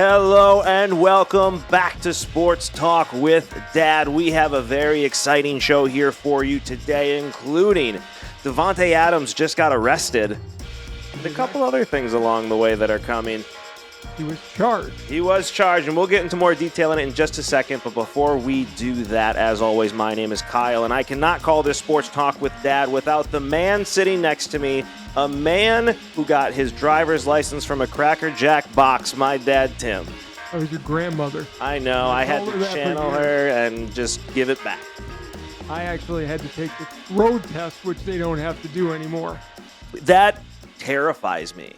Hello and welcome back to Sports Talk with Dad. We have a very exciting show here for you today, including Devante Adams just got arrested and a couple other things along the way that are coming. He was charged. He was charged, and we'll get into more detail in it in just a second. But before we do that, as always, my name is Kyle, and I cannot call this Sports Talk with Dad without the man sitting next to me, a man who got his driver's license from a Cracker Jack box, my dad, Tim. That was your grandmother. I know. I had to channel her and just give it back. I actually had to take the road test, which they don't have to do anymore. That terrifies me.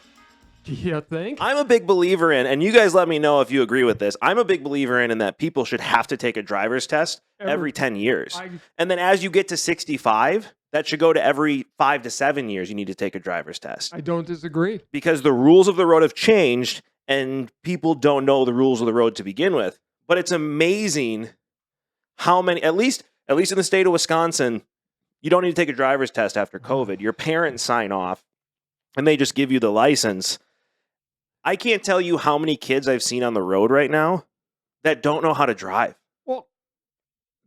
Do you think? I'm a big believer in, and you guys let me know if you agree with this, I'm a big believer in that people should have to take a driver's test every 10 years. And then as you get to 65, that should go to every 5 to 7 years you need to take a driver's test. I don't disagree. Because the rules of the road have changed, and people don't know the rules of the road to begin with. But it's amazing how many, at least in the state of Wisconsin, you don't need to take a driver's test after COVID. Your parents sign off, and they just give you the license. I can't tell you how many kids I've seen on the road right now that don't know how to drive. Well,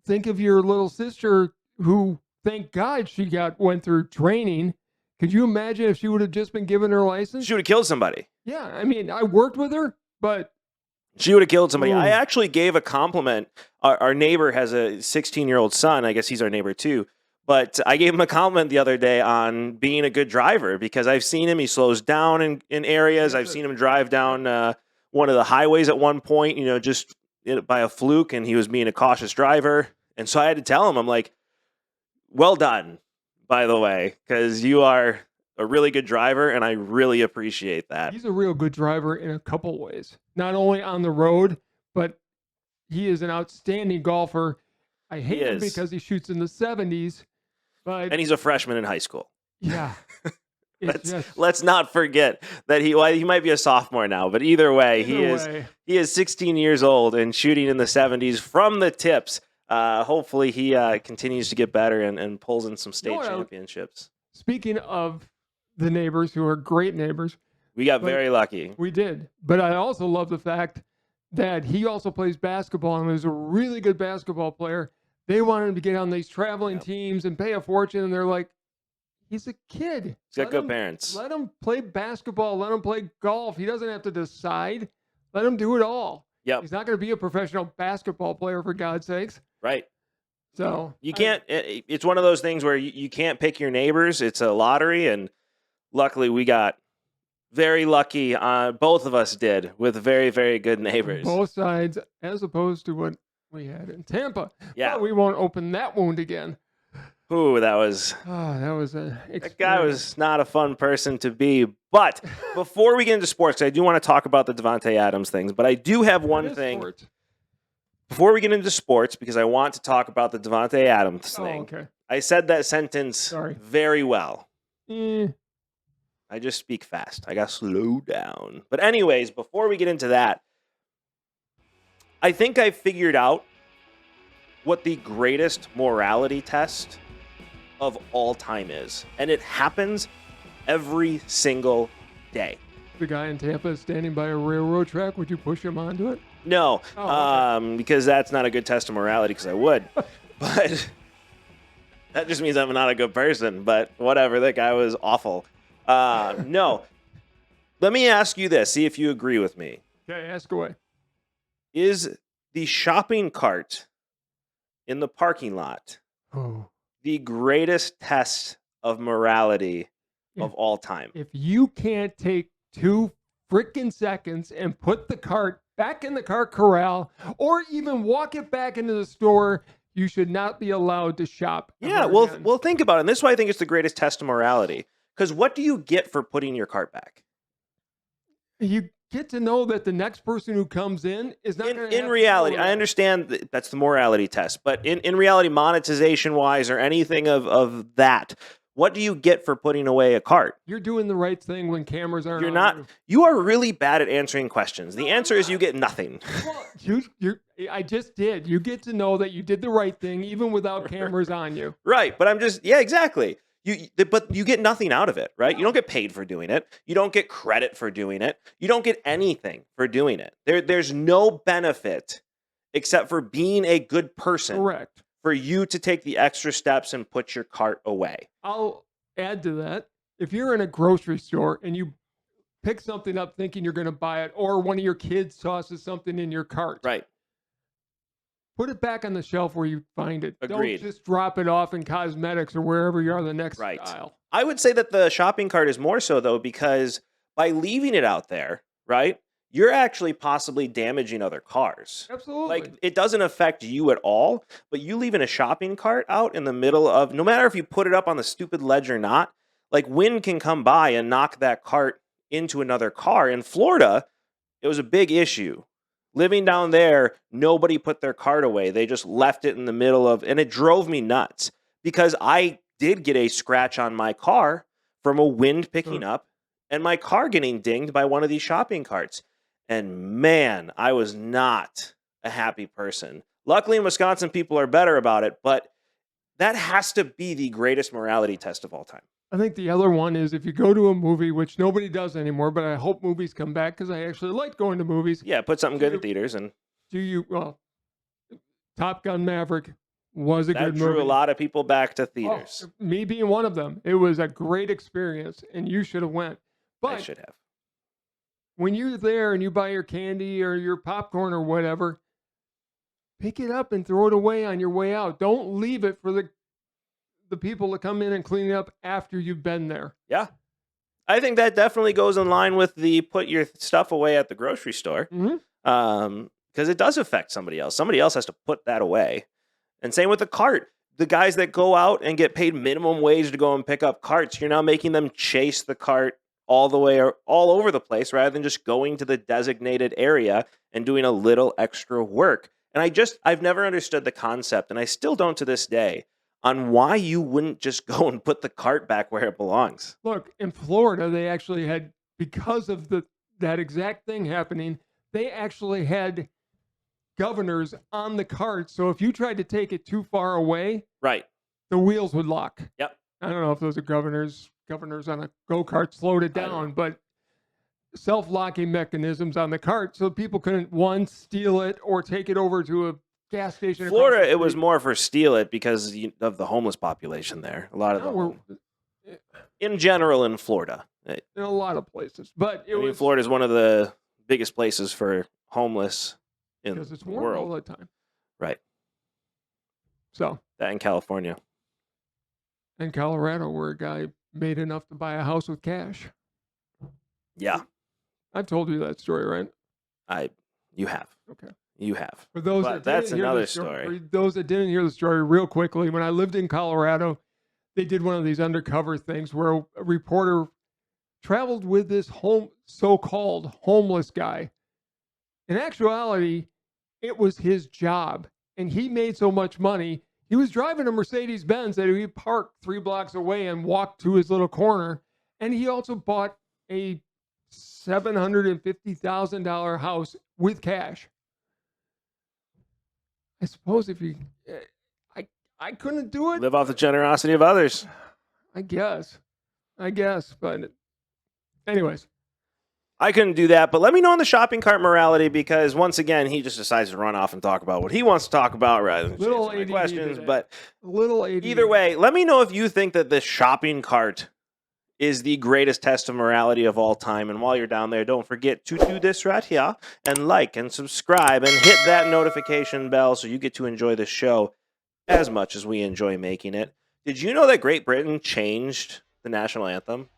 think of your little sister who, thank God, went through training. Could you imagine if she would have just been given her license? She would have killed somebody. Yeah, I mean, I worked with her, but she would have killed somebody. Ooh. I actually gave a compliment. Our neighbor has a 16-year-old son. I guess he's our neighbor too. But I gave him a compliment the other day on being a good driver because I've seen him. He slows down in areas. I've seen him drive down one of the highways at one point, just by a fluke, and he was being a cautious driver. And so I had to tell him, I'm like, well done, by the way, because you are a really good driver, and I really appreciate that. He's a real good driver in a couple ways. Not only on the road, but he is an outstanding golfer. I hate him because he shoots in the 70s. And he's a freshman in high school. Yeah. Let's not forget that he might be a sophomore now, but either way, he is 16 years old and shooting in the 70s from the tips. Hopefully he continues to get better and pulls in some state championships. Speaking of the neighbors who are great neighbors. We got very lucky. We did. But I also love the fact that he also plays basketball and is a really good basketball player. They want him to get on these traveling teams and pay a fortune, and they're like, he's a kid. He's got good parents. Let him play basketball. Let him play golf. He doesn't have to decide. Let him do it all. Yep. He's not going to be a professional basketball player, for God's sakes. Right. So you can't. It's one of those things where you can't pick your neighbors. It's a lottery, and luckily we got very lucky. Both of us did with very, very good neighbors. Both sides, as opposed to what we had in Tampa. Yeah. But we won't open that wound again. Ooh, that was that guy was not a fun person to be. But before we get into sports, I do want to talk about the Devante Adams things. But I do have one thing before we get into sports, because I want to talk about the Devante Adams thing. Okay. I said that sentence very well. I just speak fast. I got to slow down. But anyways, before we get into that, I think I figured out what the greatest morality test of all time is. And it happens every single day. The guy in Tampa is standing by a railroad track. Would you push him onto it? No, because that's not a good test of morality, because I would. But that just means I'm not a good person. But whatever, that guy was awful. No. Let me ask you this. See if you agree with me. Okay, ask away. Is the shopping cart in the parking lot the greatest test of morality of all time? If you can't take 2 freaking seconds and put the cart back in the cart corral or even walk it back into the store, you should not be allowed to shop. Yeah, well, think about it. And this is why I think it's the greatest test of morality. Because what do you get for putting your cart back? You get to know that the next person who comes in is not going to. In reality, I understand that's the morality test, but in reality, monetization wise or anything of that, what do you get for putting away a cart? You're doing the right thing when cameras aren't. You're not. You are really bad at answering questions. The answer is you get nothing. Well, I just did. You get to know that you did the right thing even without cameras on you. Right, but exactly. But you get nothing out of it, right? You don't get paid for doing it. You don't get credit for doing it. You don't get anything for doing it. There's no benefit except for being a good person. Correct. For you to take the extra steps and put your cart away. I'll add to that. If you're in a grocery store and you pick something up thinking you're going to buy it, or one of your kids tosses something in your cart, right? Put it back on the shelf where you find it. Agreed. Don't just drop it off in cosmetics or wherever you are the next aisle. I would say that the shopping cart is more so, though, because by leaving it out there, right, you're actually possibly damaging other cars. Absolutely. Like, it doesn't affect you at all, but you leaving a shopping cart out in the middle of, no matter if you put it up on the stupid ledge or not, like, wind can come by and knock that cart into another car. In Florida, it was a big issue. Living down there, nobody put their cart away. They just left it in the middle of, and it drove me nuts because I did get a scratch on my car from a wind picking up and my car getting dinged by one of these shopping carts. And man, I was not a happy person. Luckily in Wisconsin, people are better about it, but that has to be the greatest morality test of all time. I think the other one is if you go to a movie, which nobody does anymore, but I hope movies come back because I actually like going to movies. Yeah, put something good in theaters. And Top Gun Maverick was a good movie. That drew a lot of people back to theaters. Me being one of them. It was a great experience, and you should have went. But I should have. When you're there and you buy your candy or your popcorn or whatever, pick it up and throw it away on your way out. Don't leave it for the people to come in and clean it up after you've been there. Yeah. I think that definitely goes in line with the put your stuff away at the grocery store. Because it does affect somebody else. Somebody else has to put that away. And same with the cart. The guys that go out and get paid minimum wage to go and pick up carts, you're now making them chase the cart all the way or all over the place rather than just going to the designated area and doing a little extra work. And I've never understood the concept, and I still don't to this day, on why you wouldn't just go and put the cart back where it belongs. Look, in Florida, they actually had, because of that exact thing happening, they actually had governors on the cart. So if you tried to take it too far away, right, the wheels would lock. Yep. I don't know if those are governors on a go-kart slowed it down, but self-locking mechanisms on the cart so people couldn't, one, steal it or take it over to a gas station. Florida, it was more for steal it because of the homeless population there. A lot of in general in Florida. In a lot of places. But Florida is one of the biggest places for homeless in because it's the warm world. all the time. Right. So that in California. In Colorado, where a guy made enough to buy a house with cash. Yeah. I've told you that story, right? You have. Okay. You have. For those that's another story. For those that didn't hear the story, real quickly, when I lived in Colorado, they did one of these undercover things where a reporter traveled with this so-called homeless guy. In actuality, it was his job, and he made so much money. He was driving a Mercedes-Benz that he parked 3 blocks away and walked to his little corner, and he also bought a $750,000 house with cash. I suppose if you, I couldn't do it. Live off the generosity of others. I guess, but anyways. I couldn't do that, but let me know on the shopping cart morality because once again, he just decides to run off and talk about what he wants to talk about rather than little answer my questions. today. But little ADD. Either way, let me know if you think that the shopping cart is the greatest test of morality of all time. And while you're down there, don't forget to do this right here and like and subscribe and hit that notification bell so you get to enjoy the show as much as we enjoy making it. Did you know that Great Britain changed the national anthem?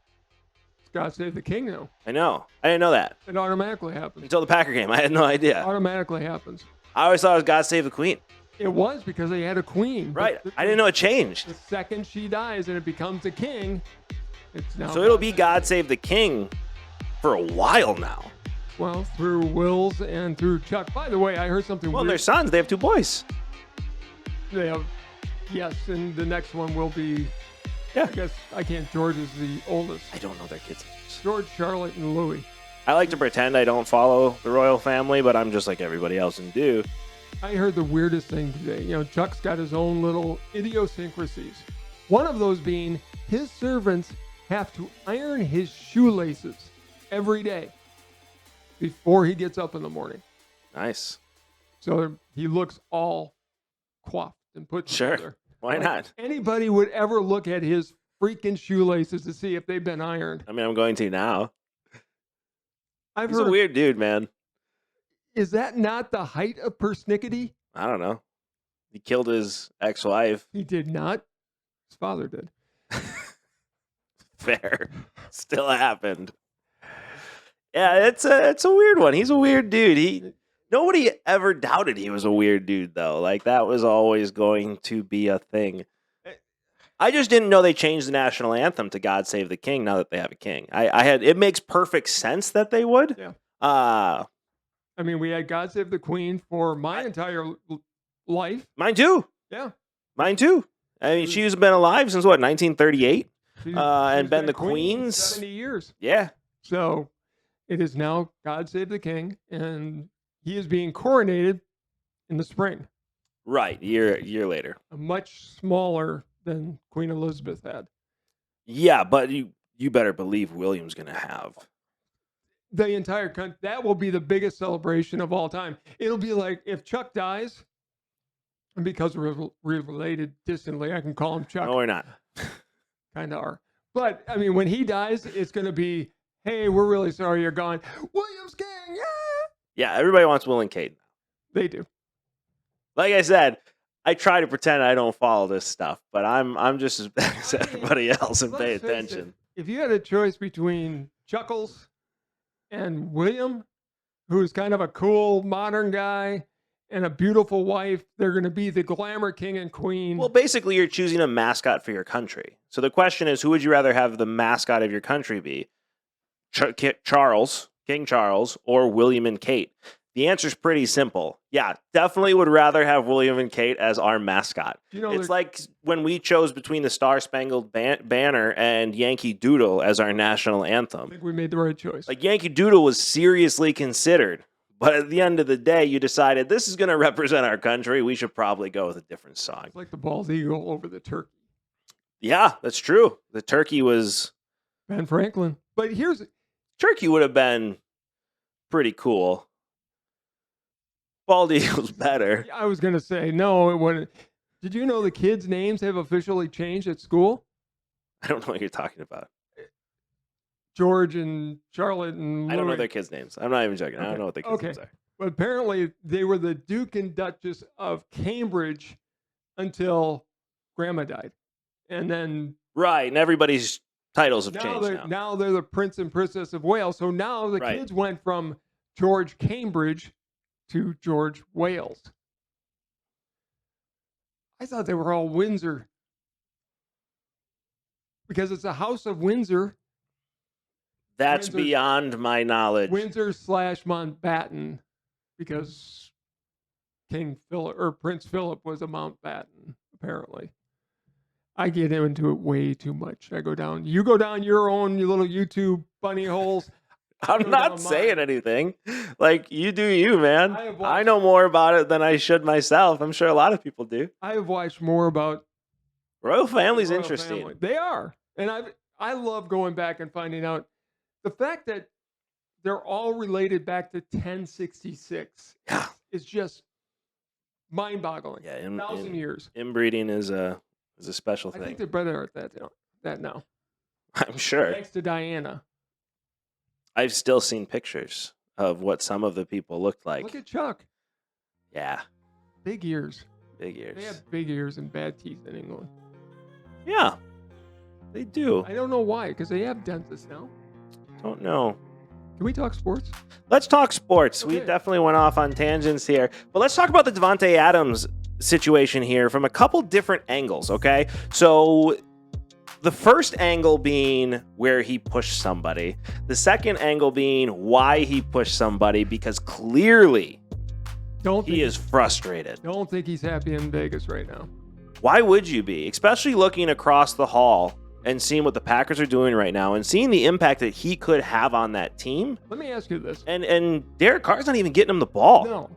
God Save the King now. I know. I didn't know that. It automatically happens. Until the Packer game. I had no idea. It automatically happens. I always thought it was God Save the Queen. It was because they had a queen. Right. I didn't know it changed. The second she dies and it becomes a king, it's now. So it'll be God Save the King for a while now. Well, through Wills and through Chuck. By the way, I heard something weird. Well, their sons. They have 2 boys. They have. Yes, and the next one will be. Yeah. I guess George is the oldest. I don't know their kids' names. George, Charlotte, and Louis. I like to pretend I don't follow the royal family, but I'm just like everybody else and do. I heard the weirdest thing today. Chuck's got his own little idiosyncrasies. One of those being his servants have to iron his shoelaces every day before he gets up in the morning. Nice. So he looks all coiffed and put together. Sure. Why not? Anybody would ever look at his freaking shoelaces to see if they've been ironed. I mean, I'm going to now. He's a weird dude, man. Is that not the height of persnickety? I don't know. He killed his ex-wife. He did not. His father did. Fair. Still happened. Yeah, it's a weird one. He's a weird dude. Nobody ever doubted he was a weird dude, though. Like, that was always going to be a thing. I just didn't know they changed the national anthem to God Save the King now that they have a king. It makes perfect sense that they would. Yeah. I mean, we had God Save the Queen for my entire life. Mine too. Yeah. Mine too. I mean, she's been alive since what, 1938? And been the Queen Queen's 70 years. Yeah. So it is now God Save the King, and he is being coronated in the spring. Right, year later. Much smaller than Queen Elizabeth had. Yeah, but you better believe William's going to have the entire country. That will be the biggest celebration of all time. It'll be like if Chuck dies, and because we're related distantly, I can call him Chuck. No, we're not. Kind of are. But, I mean, when he dies, it's going to be, hey, we're really sorry you're gone. William's king, yeah! Yeah, everybody wants Will and Kate. They do. Like I said, I try to pretend I don't follow this stuff, but I'm just as bad as everybody else and pay attention. If you had a choice between Chuckles and William, who's kind of a cool modern guy, and a beautiful wife, they're going to be the glamour king and queen. Well, basically, you're choosing a mascot for your country. So the question is, who would you rather have the mascot of your country be? Charles, King Charles, or William and Kate? The answer is pretty simple. Yeah, definitely would rather have William and Kate as our mascot. It's like when we chose between the Star-Spangled Banner and Yankee Doodle as our national anthem. I think we made the right choice. Like, Yankee Doodle was seriously considered. But at the end of the day, you decided this is going to represent our country. We should probably go with a different song. It's like the bald eagle over the turkey. Yeah, that's true. The turkey was Ben Franklin. But turkey would have been pretty cool. Bald eagle's better. I was going to say, no, it wouldn't. Did you know the kids' names have officially changed at school? I don't know what you're talking about. George and Charlotte and I don't know their kids' names. I'm not even joking. Okay. I don't know what their kids' names are. But apparently they were the Duke and Duchess of Cambridge until Grandma died. And then... Right, and everybody's titles have changed now. Now they're the Prince and Princess of Wales. So now the kids went from George Cambridge to George Wales. I thought they were all Windsor. Because it's a House of Windsor. That's beyond my knowledge. Windsor/Mountbatten, because King Philip or Prince Philip was a Mountbatten, apparently. I get into it way too much. You go down your own little YouTube bunny holes. I'm not saying anything. Like, you do you, man. I know more about it than I should myself. I'm sure a lot of people do. I have watched more about Royal Family's interesting. Family. They are. And I love going back and finding out. The fact that they're all related back to 1066 is just mind-boggling. Yeah, 1,000 years. Inbreeding is a special thing. I think they're better at that now. I'm sure. Thanks to Diana. I've still seen pictures of what some of the people looked like. Look at Chuck. Yeah. Big ears. Big ears. They have big ears and bad teeth in England. Yeah, they do. I don't know why, because they have dentists now. Don't know. Can we talk sports? Let's talk sports. Okay. We definitely went off on tangents here. But let's talk about the Devante Adams situation here from a couple different angles, okay? So the first angle being where he pushed somebody. The second angle being why he pushed somebody, because clearly he is frustrated. Don't think he's happy in Vegas right now. Why would you be? Especially looking across the hall and seeing what the Packers are doing right now and seeing the impact that he could have on that team. Let me ask you this. And Derek Carr's not even getting him the ball. No.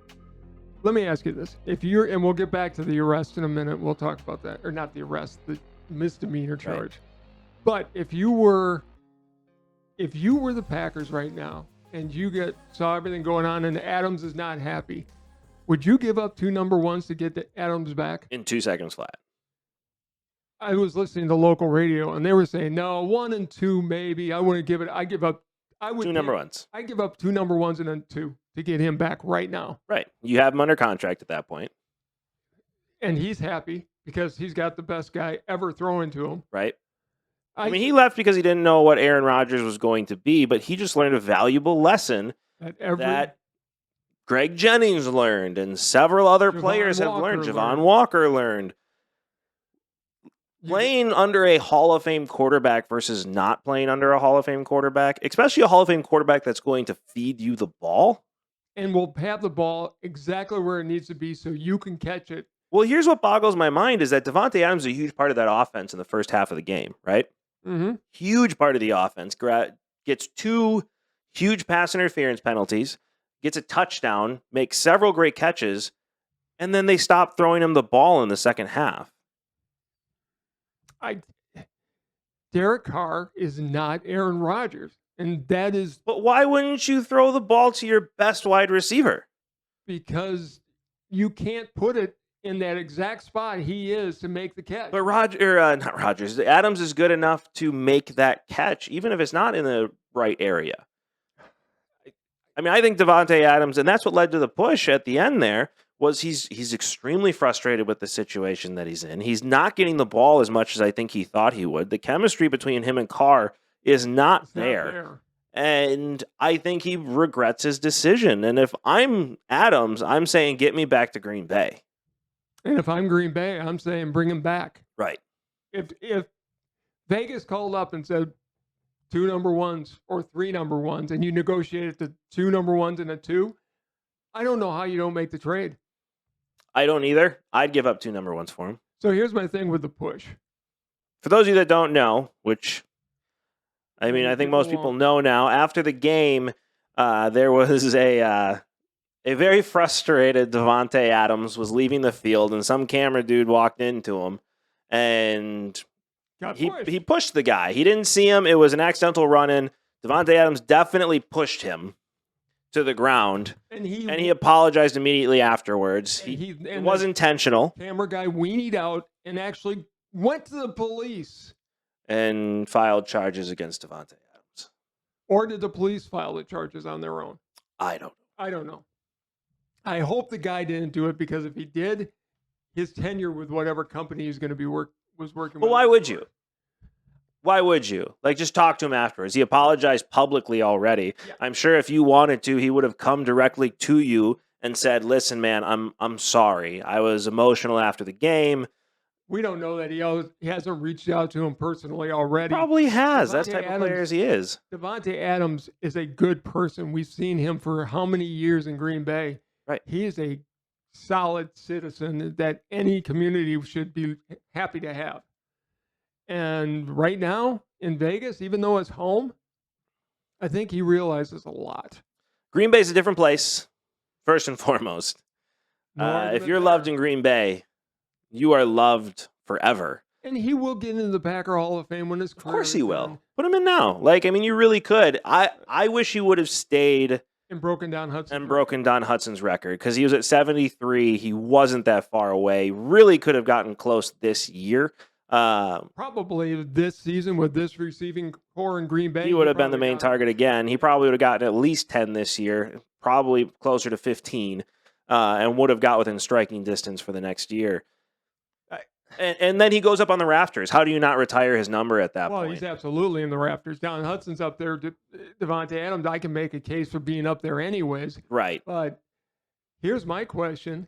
Let me ask you this. And we'll get back to the arrest in a minute. We'll talk about that. Or not the arrest, the misdemeanor charge. But if you were the Packers right now and you saw everything going on and Adams is not happy, would you give up 2 number ones to get the Adams back? In 2 seconds flat. I was listening to local radio and they were saying, no, 1 and 2 maybe. I wouldn't give it. I would 2 number ones. I give up 2 number ones and then 2 to get him back right now. Right. You have him under contract at that point. And he's happy because he's got the best guy ever throwing to him. Right. I mean, he left because he didn't know what Aaron Rodgers was going to be, but he just learned a valuable lesson that Greg Jennings learned and several other players have learned. Javon Walker learned. Playing under a Hall of Fame quarterback versus not playing under a Hall of Fame quarterback, especially a Hall of Fame quarterback that's going to feed you the ball. And will have the ball exactly where it needs to be so you can catch it. Well, here's what boggles my mind is that Devante Adams is a huge part of that offense in the first half of the game, right? Mm-hmm. Huge part of the offense. Gets 2 huge pass interference penalties, gets a touchdown, makes several great catches, and then they stop throwing him the ball in the second half. Derek Carr is not Aaron Rodgers, and that is... But why wouldn't you throw the ball to your best wide receiver? Because you can't put it in that exact spot he is to make the catch. But not Rodgers. Adams is good enough to make that catch, even if it's not in the right area. I mean, I think Devante Adams, and that's what led to the push at the end there, was he's extremely frustrated with the situation that he's in. He's not getting the ball as much as I think he thought he would. The chemistry between him and Carr is not there. And I think he regrets his decision. And if I'm Adams, I'm saying get me back to Green Bay. And if I'm Green Bay, I'm saying bring him back. Right. If Vegas called up and said 2 number ones or 3 number ones, and you negotiated to 2 number ones and a 2, I don't know how you don't make the trade. I don't either. I'd give up 2 number ones for him. So here's my thing with the push. For those of you that don't know, which, I mean, I think most people know now, after the game, there was a very frustrated Devante Adams was leaving the field, and some camera dude walked into him, and he pushed the guy. He didn't see him. It was an accidental run-in. Devante Adams definitely pushed him to the ground, and he apologized immediately afterwards. It was intentional. Camera guy weaned out and actually went to the police and filed charges against Devante Adams. Or did the police file the charges on their own? I don't know. I hope the guy didn't do it, because if he did, his tenure with whatever company he's going to be working with. Well, why would you? Why would you? Like, just talk to him afterwards. He apologized publicly already. Yeah. I'm sure if you wanted to, he would have come directly to you and said, "Listen, man, I'm sorry. I was emotional after the game." We don't know that he hasn't reached out to him personally already. Probably has. That's the type of player as he is. Devante Adams is a good person. We've seen him for how many years in Green Bay? Right. He is a solid citizen that any community should be happy to have. And right now in Vegas, even though it's home, I think he realizes a lot. Green Bay's a different place, first and foremost. If you're loved in Green Bay, you are loved forever. And he will get into the Packer Hall of Fame when his career. Of course he will. Put him in now. Like, I mean, you really could. I wish he would have stayed and broken down Hudson's record, because he was at 73. He wasn't that far away. Really could have gotten close this year. Probably this season with this receiving core in Green Bay. He would have been the main target again. He probably would have gotten at least 10 this year, probably closer to 15, and would have got within striking distance for the next year. And then he goes up on the rafters. How do you not retire his number at that point? Well, he's absolutely in the rafters. Don Hudson's up there. Devante Adams, I can make a case for being up there anyways. Right. But here's my question.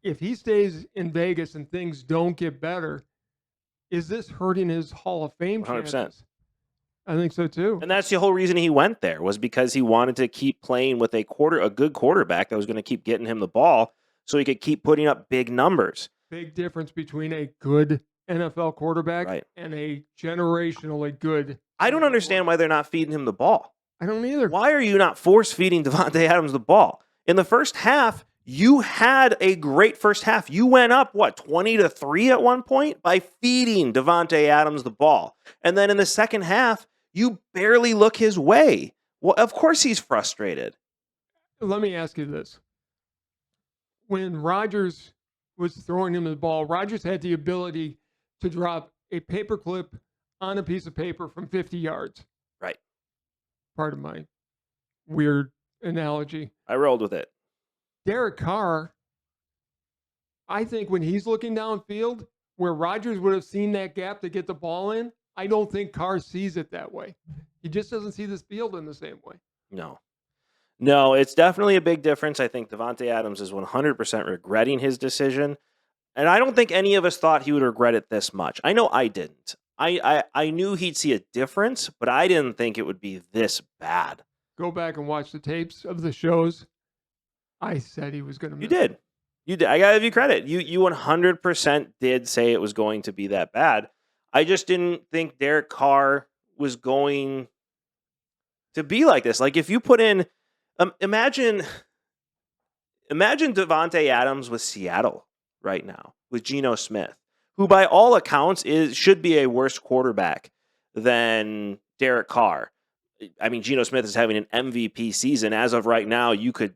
If he stays in Vegas and things don't get better, is this hurting his Hall of Fame 100%. chances? I think so too. And that's the whole reason he went there, was because he wanted to keep playing with a good quarterback that was going to keep getting him the ball so he could keep putting up big numbers. Big difference between a good NFL quarterback and a generationally good. I don't understand why they're not feeding him the ball. I don't either. Why are you not force feeding Devante Adams the ball? In the first half, You had a great first half. You went up, 20-3 at one point by feeding Devante Adams the ball. And then in the second half, you barely look his way. Well, of course he's frustrated. Let me ask you this. When Rodgers was throwing him the ball, Rodgers had the ability to drop a paperclip on a piece of paper from 50 yards. Right. Pardon my weird analogy. I rolled with it. Derek Carr, I think when he's looking downfield, where Rodgers would have seen that gap to get the ball in, I don't think Carr sees it that way. He just doesn't see this field in the same way. No, it's definitely a big difference. I think Devante Adams is 100% regretting his decision. And I don't think any of us thought he would regret it this much. I know I didn't. I knew he'd see a difference, but I didn't think it would be this bad. Go back and watch the tapes of the shows. I said he was going to miss. You did. I got to give you credit. You 100% did say it was going to be that bad. I just didn't think Derek Carr was going to be like this. Like if you put in, imagine Devante Adams with Seattle right now with Geno Smith, who by all accounts should be a worse quarterback than Derek Carr. I mean, Geno Smith is having an MVP season. As of right now, you could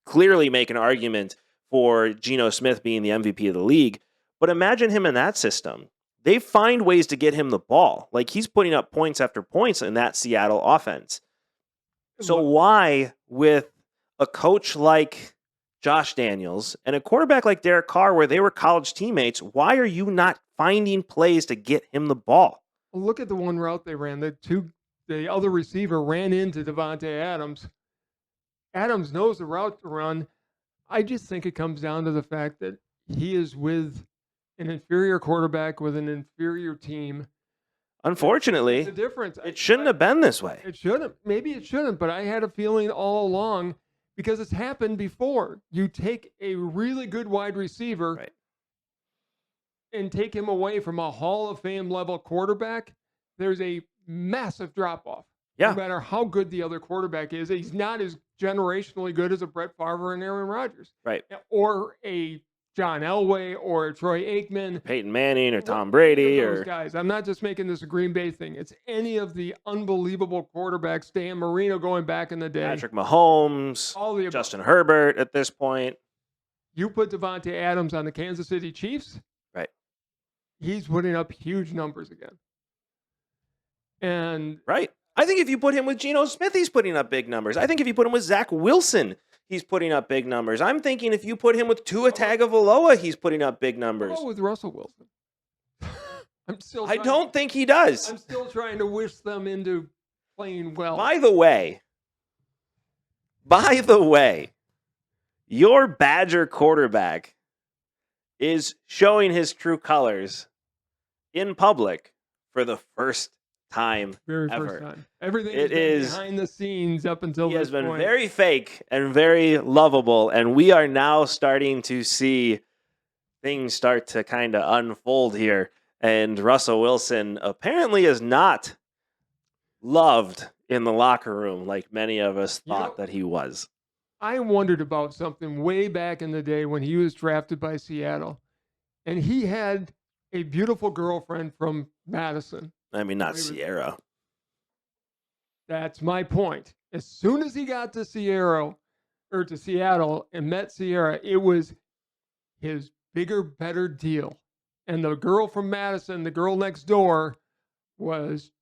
clearly make an argument for Geno Smith being the MVP of the league. But imagine him in that system. They find ways to get him the ball. Like he's putting up points after points in that Seattle offense. So why, with a coach like Josh Daniels and a quarterback like Derek Carr, where they were college teammates, why are you not finding plays to get him the ball? Well, look at the one route they ran. The other receiver ran into Devante Adams. Adams knows the route to run. I just think it comes down to the fact that he is with an inferior quarterback with an inferior team. Unfortunately, the difference. It shouldn't have been this way. It shouldn't. Maybe it shouldn't, but I had a feeling all along because it's happened before. You take a really good wide receiver and take him away from a Hall of Fame level quarterback, there's a massive drop off. Yeah. No matter how good the other quarterback is, he's not as generationally good as a Brett Favre and Aaron Rodgers. Right. Or a John Elway or a Troy Aikman. Peyton Manning or Tom Brady those guys. I'm not just making this a Green Bay thing. It's any of the unbelievable quarterbacks, Dan Marino going back in the day. Patrick Mahomes, all the Justin Herbert at this point. You put Devante Adams on the Kansas City Chiefs. Right. He's putting up huge numbers again. And right. I think if you put him with Geno Smith, he's putting up big numbers. I think if you put him with Zach Wilson, he's putting up big numbers. I'm thinking if you put him with Tua Tagovailoa, he's putting up big numbers. With Russell Wilson. I don't think he does. I'm still trying to wish them into playing well. By the way, your Badger quarterback is showing his true colors in public for the first time ever. First time. Everything is behind the scenes up until he this has been point. Very fake and very lovable, and we are now starting to see things start to kind of unfold here. And Russell Wilson apparently is not loved in the locker room like many of us thought that he was. I wondered about something way back in the day when he was drafted by Seattle, and he had a beautiful girlfriend from Madison. I mean, not Sierra. That's my point. As soon as he got to Seattle and met Sierra, it was his bigger, better deal. And the girl from Madison, the girl next door, was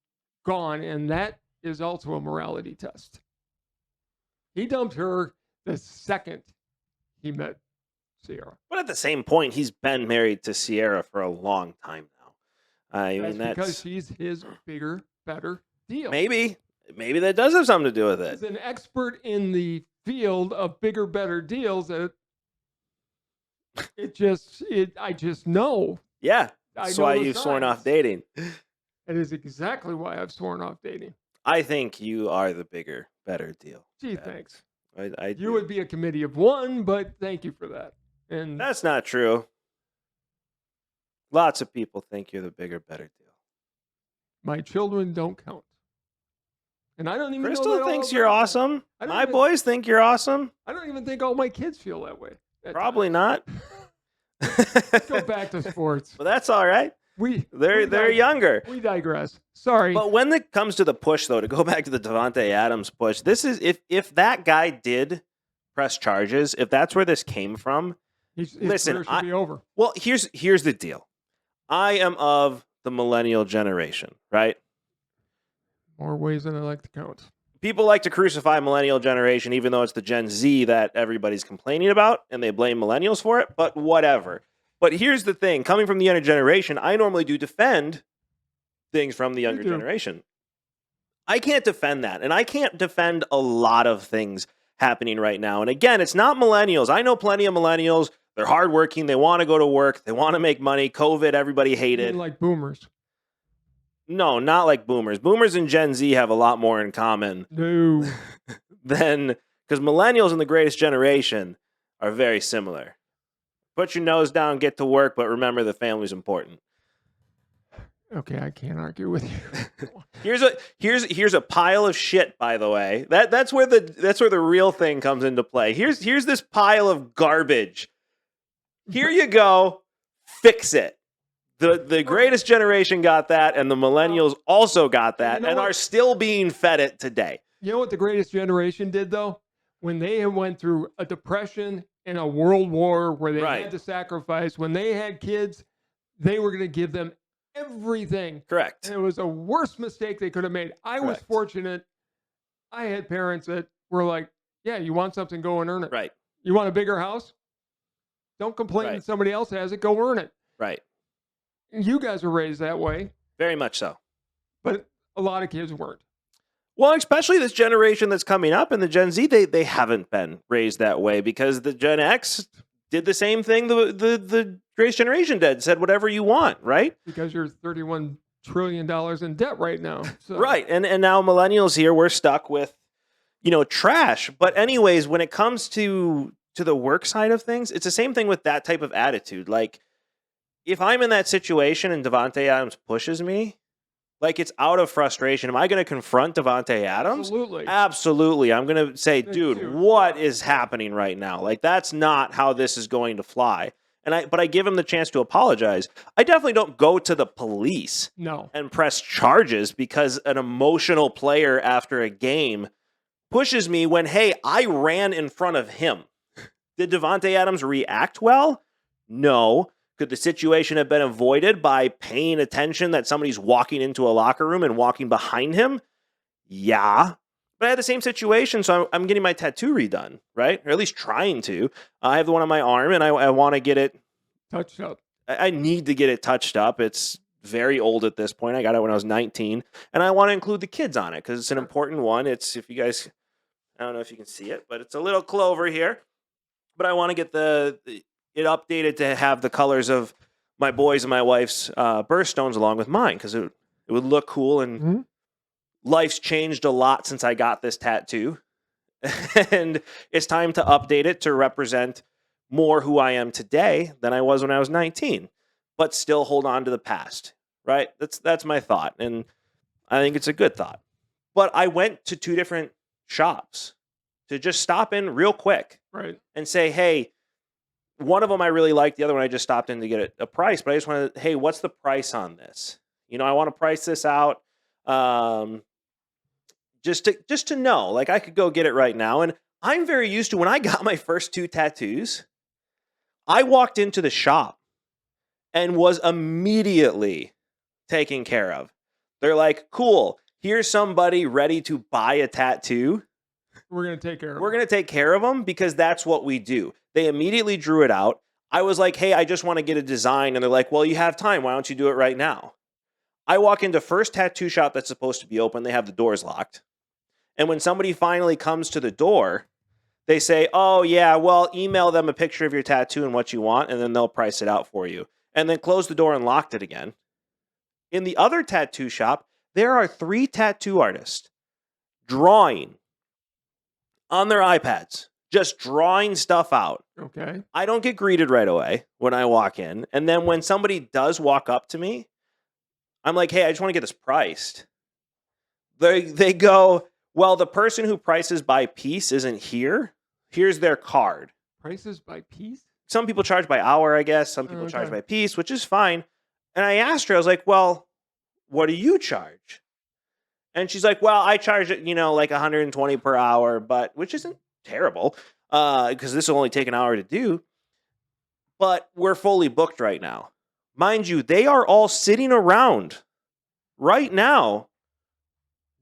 gone. And that is also a morality test. He dumped her the second he met Sierra. But at the same point, he's been married to Sierra for a long time now. That's because she's his bigger, better deal. Maybe that does have something to do with it. He's an expert in the field of bigger, better deals. That I just know. Yeah, that's why you've sworn off dating. That is exactly why I've sworn off dating. I think you are the bigger, better deal. Gee, thanks. You would be a committee of one, but thank you for that. And that's not true. Lots of people think you're the bigger, better deal. My children don't count. And I don't even know Crystal that all thinks of you're them. awesome. I don't My even- boys think you're awesome. I don't even think all my kids feel that way. at Probably times. not. Let's go back to sports. But that's all right. They're younger. We digress. Sorry. But when it comes to the push, though, to go back to the Devante Adams push, this is if that guy did press charges, if that's where this came from. His listen, career should be over. Well, here's the deal. I am of the millennial generation, right? More ways than I like to count. People like to crucify millennial generation, even though it's the Gen Z that everybody's complaining about, and they blame millennials for it, but whatever. But here's the thing. Coming from the younger generation, I normally do defend things from the younger generation. I can't defend that, and I can't defend a lot of things happening right now. And again, it's not millennials. I know plenty of millennials. They're hardworking. They want to go to work. They want to make money. COVID, everybody hated. Like boomers. No, not like boomers. Boomers and Gen Z have a lot more in common. No. Than because millennials and the greatest generation are very similar. Put your nose down, get to work, but remember the family's important. Okay, I can't argue with you. here's a pile of shit, by the way. That's where the real thing comes into play. Here's this pile of garbage. Here you go. Fix it. The greatest generation got that, and the millennials also got that, and are still being fed it today. You know what the greatest generation did, though? When they went through a depression and a world war where they had to sacrifice, when they had kids, they were going to give them everything. Correct. And it was the worst mistake they could have made. I was fortunate. I had parents that were like, yeah, you want something, go and earn it. Right. You want a bigger house? Don't complain that somebody else has it, go earn it. Right. You guys were raised that way. Very much so. But a lot of kids weren't. Well, especially this generation that's coming up and the Gen Z, they haven't been raised that way because the Gen X did the same thing the greatest generation did, said whatever you want, right? Because you're $31 trillion in debt right now. So. Right. And now millennials here, we're stuck with, trash. But anyways, when it comes to the work side of things, it's the same thing with that type of attitude. Like, if I'm in that situation and Devante Adams pushes me, like it's out of frustration. Am I going to confront Devante Adams? Absolutely. Absolutely. I'm going to say, dude, what is happening right now? Like, that's not how this is going to fly. But I give him the chance to apologize. I definitely don't go to the police and press charges because an emotional player after a game pushes me when, hey, I ran in front of him. Did Devante Adams react well? No. Could the situation have been avoided by paying attention that somebody's walking into a locker room and walking behind him? Yeah. But I had the same situation, so I'm getting my tattoo redone, right? Or at least trying to. I have the one on my arm, and I want to get it touched up. I need to get it touched up. It's very old at this point. I got it when I was 19, and I want to include the kids on it because it's an important one. It's, if you guys, I don't know if you can see it, but it's a little clover here. But I want to get it updated to have the colors of my boys and my wife's birthstones along with mine because it would look cool. And life's changed a lot since I got this tattoo. And it's time to update it to represent more who I am today than I was when I was 19, but still hold on to the past, right? That's my thought. And I think it's a good thought. But I went to 2 different shops to just stop in real quick and say, hey, one of them I really like. The other one I just stopped in to get a price. But I just wanted, hey, what's the price on this? I want to price this out just to know. Like, I could go get it right now. And I'm very used to when I got my first 2 tattoos, I walked into the shop and was immediately taken care of. They're like, cool, here's somebody ready to buy a tattoo. We're going to take care of them. We're going to take care of them because that's what we do. They immediately drew it out. I was like, hey, I just want to get a design. And they're like, well, you have time. Why don't you do it right now? I walk into first tattoo shop that's supposed to be open. They have the doors locked. And when somebody finally comes to the door, they say, oh, yeah, well, email them a picture of your tattoo and what you want, and then they'll price it out for you. And then close the door and locked it again. In the other tattoo shop, there are 3 tattoo artists drawing on their iPads, just drawing stuff out. Okay. I don't get greeted right away when I walk in. And then when somebody does walk up to me, I'm like, hey, I just want to get this priced. They go, well, the person who prices by piece isn't here. Here's their card. Prices by piece? Some people charge by hour, I guess. Some people charge Okay. by piece, which is fine. And I asked her, I was like, well, what do you charge? And she's like, well, I charge it, like 120 per hour, but which isn't terrible because this will only take an hour to do. But we're fully booked right now. Mind you, they are all sitting around right now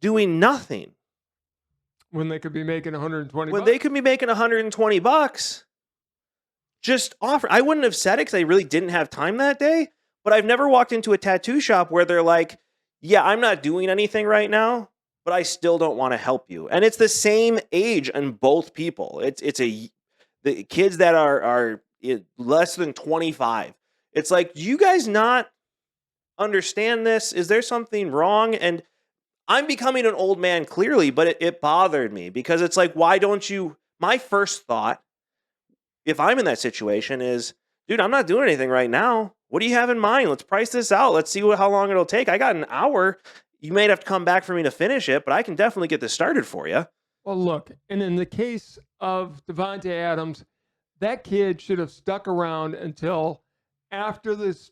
doing nothing. When they could be making 120 When bucks? they could be making 120 bucks, just offer. I wouldn't have said it because I really didn't have time that day, but I've never walked into a tattoo shop where they're like, yeah, I'm not doing anything right now, but I still don't want to help you. And it's the same age in both people. The kids that are less than 25. It's like, do you guys not understand this? Is there something wrong? And I'm becoming an old man clearly, but it bothered me because it's like, why don't you? My first thought, if I'm in that situation, is, dude, I'm not doing anything right now. What do you have in mind? Let's price this out. Let's see how long it'll take. I got an hour. You may have to come back for me to finish it, but I can definitely get this started for you. Well, look, and in the case of Devante Adams, that kid should have stuck around until after this,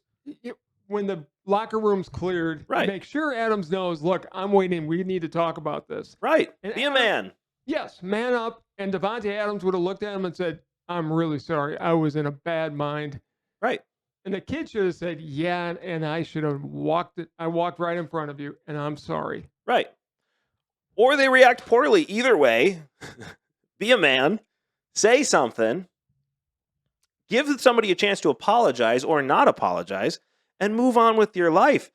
when the locker room's cleared. Right. Make sure Adams knows, look, I'm waiting. We need to talk about this. Right. And Be a man. Yes, man up. And Devante Adams would have looked at him and said, I'm really sorry. I was in a bad mind. Right. And the kid should have said, yeah, and I should have walked it. I walked right in front of you, and I'm sorry. Right. Or they react poorly. Either way, be a man, say something, give somebody a chance to apologize or not apologize, and move on with your life.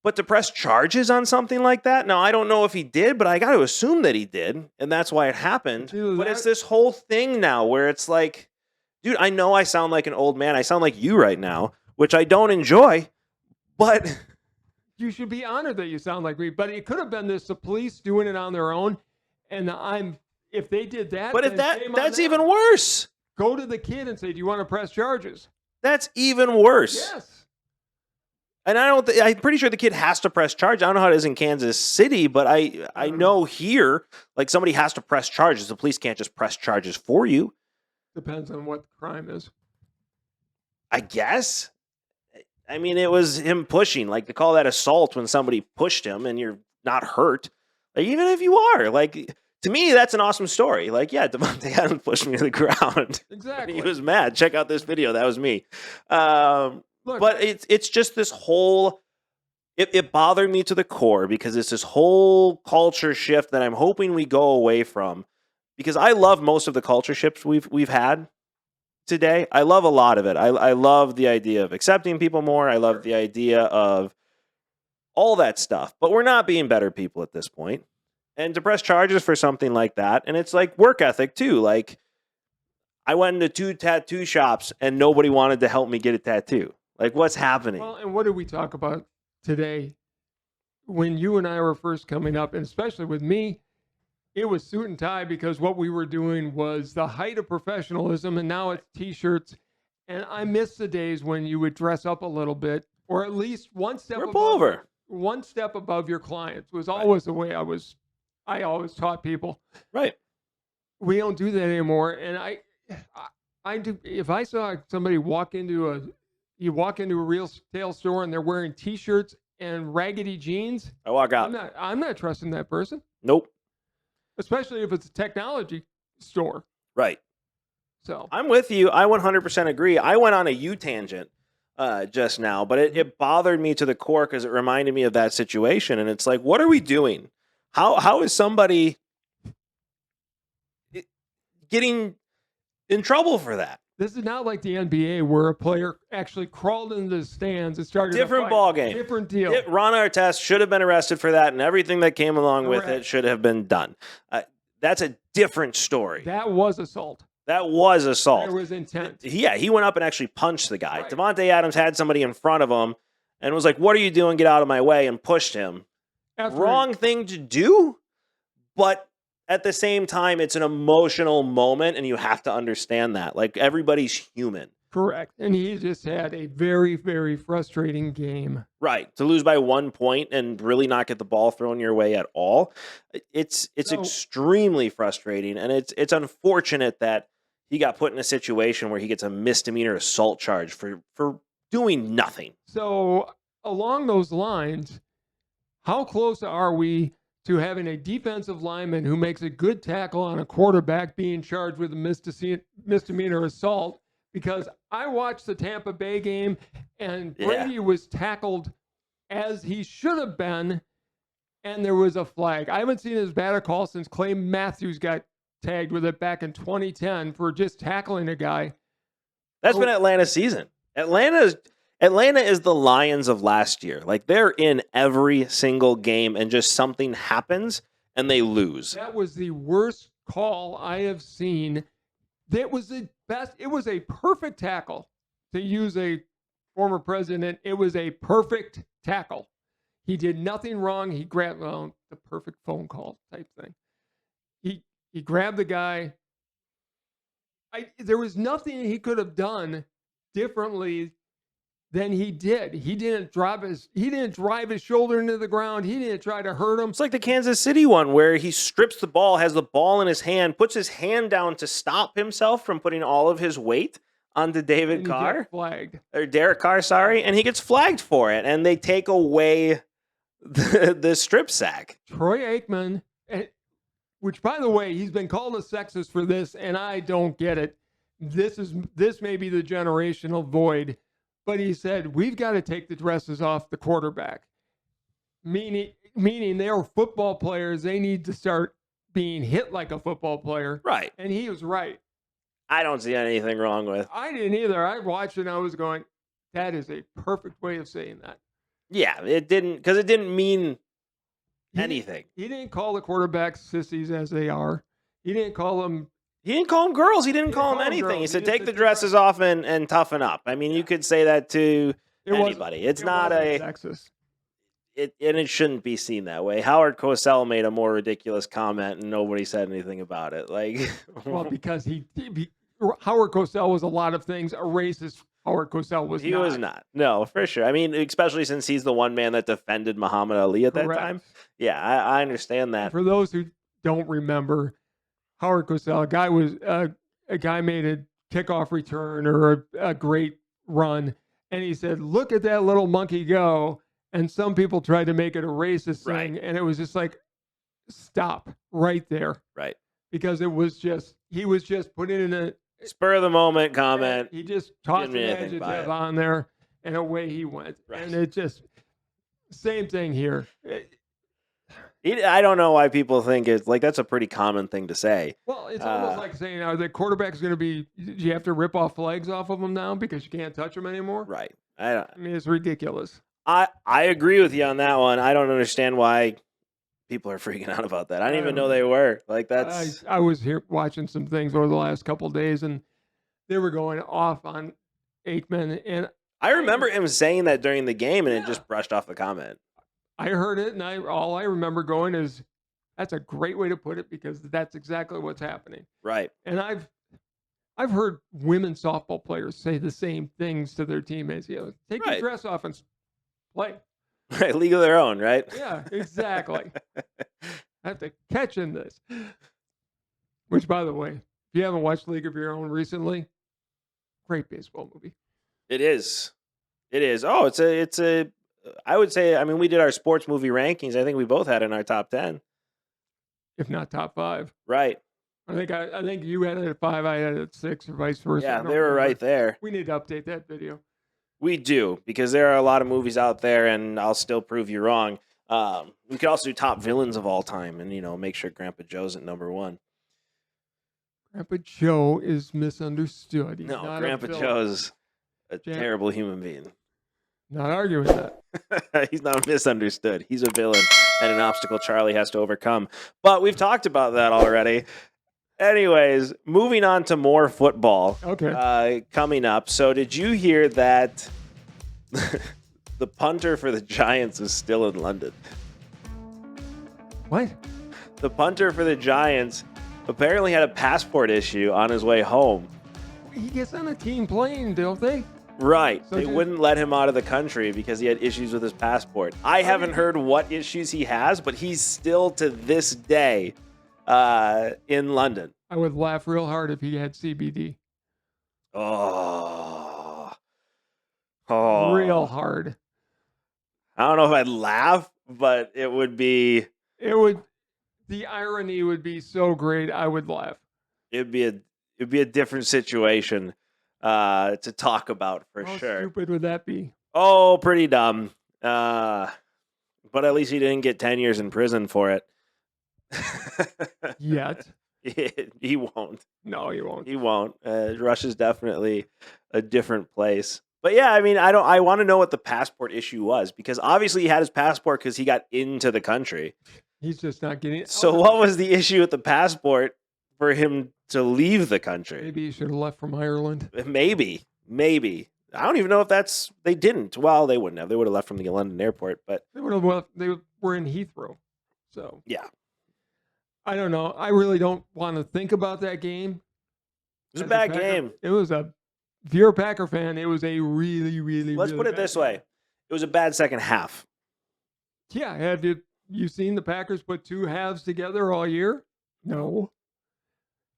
But to press charges on something like that, now I don't know if he did, but I got to assume that he did, and that's why it happened. But it's this whole thing now where it's like, dude, I know I sound like an old man. I sound like you right now, which I don't enjoy, but you should be honored that you sound like me. But it could have been the police doing it on their own. And if they did that, but if that's even worse. Go to the kid and say, do you want to press charges? That's even worse. Yes. And I'm pretty sure the kid has to press charge. I don't know how it is in Kansas City, but I know here, like, somebody has to press charges. The police can't just press charges for you. Depends on what the crime is. I guess. I mean, it was him pushing. Like, they call that assault when somebody pushed him and you're not hurt. Like, even if you are. Like, to me, that's an awesome story. Like, yeah, Devante Adams pushed me to the ground. Exactly. He was mad. Check out this video. That was me. Look, but it's just this whole... It bothered me to the core because it's this whole culture shift that I'm hoping we go away from. Because I love most of the culture shifts we've had today. I love a lot of it. I love the idea of accepting people more. I love the idea of all that stuff. But we're not being better people at this point. And to press charges for something like that, and it's like work ethic too. Like, I went into 2 tattoo shops and nobody wanted to help me get a tattoo. Like, what's happening? Well, and what did we talk about today? When you and I were first coming up, and especially with me, it was suit and tie because what we were doing was the height of professionalism, and now it's T-shirts. And I miss the days when you would dress up a little bit, or at least one step above your clients was always the way I always taught people. Right. We don't do that anymore. And I do. If I saw somebody walk into a retail store and they're wearing T-shirts and raggedy jeans, I walk out. I'm not trusting that person. Nope. Especially if it's a technology store. Right. So I'm with you. I 100% agree. I went on a U-tangent just now, but it bothered me to the core because it reminded me of that situation. And it's like, what are we doing? How is somebody getting in trouble for that? This is not like the NBA where a player actually crawled into the stands and started different ball game. Different deal. Ron Artest should have been arrested for that, and everything that came along with it should have been done. That's a different story. That was assault. That was assault. There was intent. Yeah, he went up and actually punched the guy. Right. Devante Adams had somebody in front of him and was like, "What are you doing? Get out of my way," and pushed him. Wrong thing to do, but at the same time, it's an emotional moment, and you have to understand that. Like, everybody's human. Correct. And he just had a very, very frustrating game. Right. To lose by 1 point and really not get the ball thrown your way at all. It's So- extremely frustrating. And it's unfortunate that he got put in a situation where he gets a misdemeanor assault charge for doing nothing. So along those lines, how close are we to having a defensive lineman who makes a good tackle on a quarterback being charged with a misdemeanor assault? Because I watched the Tampa Bay game and Brady was tackled as he should have been, and there was a flag. I haven't seen as bad a call since Clay Matthews got tagged with it back in 2010 for just tackling a guy. That's been Atlanta's season. Atlanta is the Lions of last year. Like, they're in every single game and just something happens and they lose. That was the worst call I have seen. That was the best. It was a perfect tackle, to use a former president. It was a perfect tackle. He did nothing wrong. He grabbed the perfect phone call type thing. He grabbed the guy. There was nothing he could have done differently than he did. He didn't drive his shoulder into the ground. He didn't try to hurt him. It's like the Kansas City one where he strips the ball, has the ball in his hand, puts his hand down to stop himself from putting all of his weight onto David Carr. Flagged. Or Derek Carr, sorry. And he gets flagged for it. And they take away the strip sack. Troy Aikman, which, by the way, he's been called a sexist for this, and I don't get it. This may be the generational void. But he said, we've got to take the dresses off the quarterback. Meaning they are football players. They need to start being hit like a football player. Right. And he was right. I don't see anything wrong with. I didn't either. I watched it and I was going, that is a perfect way of saying that. Yeah, it didn't mean anything. He didn't call the quarterbacks sissies as they are. He didn't call them girls. He didn't call them anything. girls. He said, take the dresses off and toughen up. I mean, you could say that to anybody. It's not a sexist. It shouldn't be seen that way. Howard Cosell made a more ridiculous comment and nobody said anything about it. Like, well, because Howard Cosell was a lot of things. A racist Howard Cosell was not. He was not. No, for sure. I mean, especially since he's the one man that defended Muhammad Ali at that time. Yeah, I understand that. For those who don't remember, Howard Cosell, a guy made a kickoff return or a great run, and he said, "Look at that little monkey go!" And some people tried to make it a racist thing, and it was just like, stop right there, right? Because he was just putting in a spur of the moment comment. He just tossed an adjective on there, and away he went. Right. And it just same thing here. I don't know why people think it's like that's a pretty common thing to say. Well, it's almost like saying, are the quarterbacks going to be, do you have to rip off legs off of them now because you can't touch them anymore? Right. I mean, it's ridiculous. I agree with you on that one. I don't understand why people are freaking out about that. I didn't even know they were. Like, that's... I was here watching some things over the last couple of days, and they were going off on Aikman. And I remember him saying that during the game, and it just brushed off the comment. I heard it, and all I remember going is, that's a great way to put it, because that's exactly what's happening. Right. And I've heard women softball players say the same things to their teammates. You know, take your dress off and play. Right, league of their own, right? Yeah, exactly. I have to catch in this. Which, by the way, if you haven't watched League of Your Own recently, great baseball movie. It is. Oh, it's a. I would say. I mean, we did our sports movie rankings. I think we both had in our top 10, if not top 5. Right. I think you had it at 5. I had it at 6, or vice versa. Yeah, they were right there. We need to update that video. We do, because there are a lot of movies out there, and I'll still prove you wrong. We could also do top villains of all time, and make sure Grandpa Joe's at number 1. Grandpa Joe is misunderstood. No, Grandpa Joe's a terrible human being. Not arguing that. He's not misunderstood. He's a villain and an obstacle Charlie has to overcome. But we've talked about that already. Anyways, moving on to more football. Okay. Coming up. So did you hear that the punter for the Giants is still in London? What? The punter for the Giants apparently had a passport issue on his way home. he gets on a team plane, don't they? Right. So They wouldn't let him out of the country because he had issues with his passport. I haven't heard what issues he has, but he's still to this day in London. I would laugh real hard if he had CBD. Oh. Real hard. I don't know if I'd laugh, but it would be. The irony would be so great. I would laugh. It'd be a different situation to talk about for How sure. stupid would that be? Oh, pretty dumb. But at least he didn't get 10 years in prison for it. Yet. He won't. No, he won't. He won't. Russia's definitely a different place. But yeah, I mean, I want to know what the passport issue was because obviously he had his passport because he got into the country. He's just not getting it. So what was the issue with the passport for him to leave the country? Maybe he should have left from Ireland. Maybe. I don't even know if they didn't. Well, they wouldn't have. They would have left from the London airport, but They would have left. They were in Heathrow. So yeah. I don't know. I really don't want to think about that game. It was a bad game. It was if you're a Packer fan, it was a really, really, Let's really put it bad this game. way. It was a bad second half. Yeah. Have you seen the Packers put two halves together all year? No.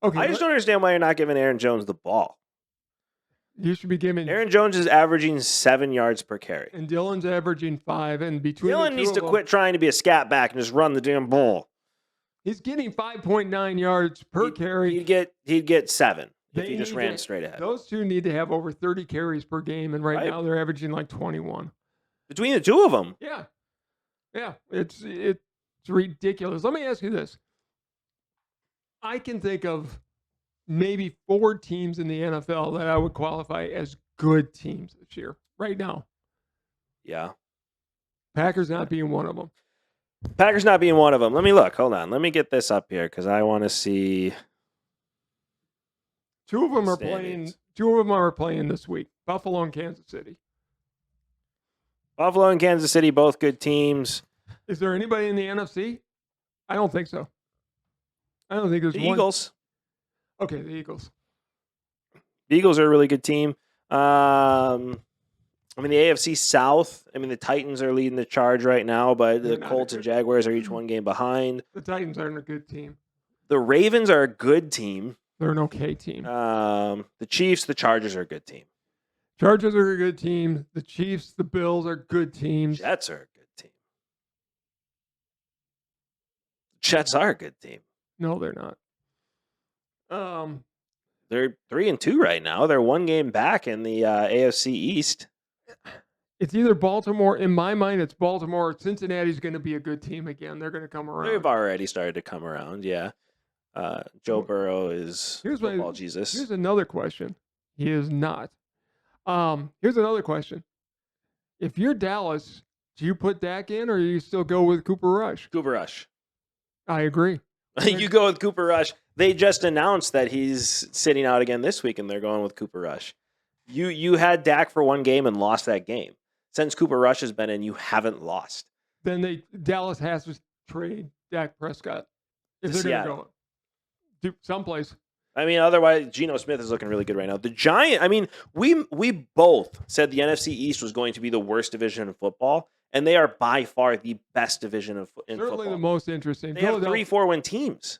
Okay. I just don't understand why you're not giving Aaron Jones the ball. You should be giving. Aaron Jones is averaging 7 yards per carry. And Dylan's averaging 5. And between Dylan needs to quit trying to be a scat back and just run the damn ball. He's getting 5.9 yards per carry. He'd get 7 if They he just need ran to- straight ahead. Those two need to have over 30 carries per game, and right Right. now they're averaging like 21. Between the two of them. Yeah, it's ridiculous. Let me ask you this: I can think of maybe 4 teams in the NFL that I would qualify as good teams this year. Right now, Yeah. Packers not being one of them. Packers not being one of them. Let me look. Hold on. Let me get this up here because I want to see. 2 of them are Standings. playing. 2 of them are playing this week: Buffalo and Kansas City. Buffalo and Kansas City, both good teams. Is there anybody in the NFC? I don't think so. I don't think there's The one. Eagles. Okay, the Eagles. The Eagles are a really good team. I mean, the AFC South, the Titans are leading the charge right now, but They're the not Colts a and good- Jaguars are each one game behind. The Titans aren't a good team. The Ravens are a good team. They're an okay team. The Chiefs, the Chargers are a good team. Chargers are a good team. The Chiefs, the Bills are good teams. Jets are a good team. Jets are a good team. No, they're not. They're 3-2 right now. They're 1 game back in the AFC East. It's either Baltimore. In my mind, it's Baltimore. Cincinnati's going to be a good team again. They're going to come around. They've already started to come around. Yeah. Joe Burrow is football Jesus. Here's another question. He is not. Here's another question. If you're Dallas, do you put Dak in or do you still go with Cooper Rush? Cooper Rush. I agree. You go with Cooper Rush. They just announced that he's sitting out again this week, and they're going with Cooper Rush. You had Dak for 1 game and lost that game. Since Cooper Rush has been in, you haven't lost. Then Dallas has to trade Dak Prescott if they're going to go to someplace. Otherwise, Geno Smith is looking really good right now. The Giant, we both said the NFC East was going to be the worst division in football, and they are by far the best division in Certainly football. the most interesting. They have 3 4-win teams.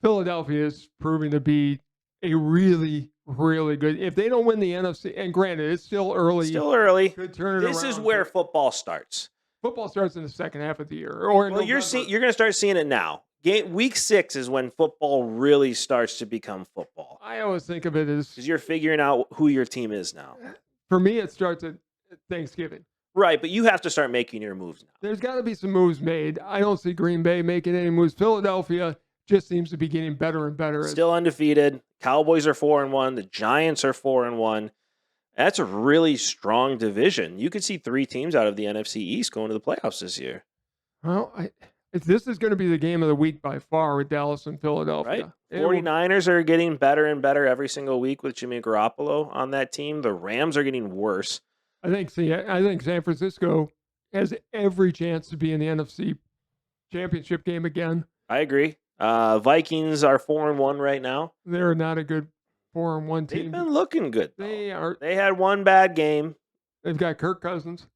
Philadelphia is proving to be a really, really good. If they don't win the NFC, and granted, it's still early. Still early. Could turn it This around, is where but football starts. football starts in the second half of the year. Or in Well, you're going to start seeing it now. Week 6 is when football really starts to become football I always think of it as, because you're figuring out who your team is now. for me, it starts at Thanksgiving. Right, but you have to start making your moves now. There's got to be some moves made. I don't see Green Bay making any moves. Philadelphia just seems to be getting better and better. Still undefeated. Cowboys are 4-1. The Giants are 4-1. That's a really strong division. You could see 3 teams out of the NFC East going to the playoffs this year. Well, this is going to be the game of the week by far with Dallas and Philadelphia. Right? 49ers are getting better and better every single week with Jimmy Garoppolo on that team. The Rams are getting worse. I think San Francisco has every chance to be in the NFC Championship game again. I agree. Vikings are 4-1 right now. They're not a good. 4-1 They've team. been looking good. Though. They are. They had one bad game. They've got Kirk Cousins.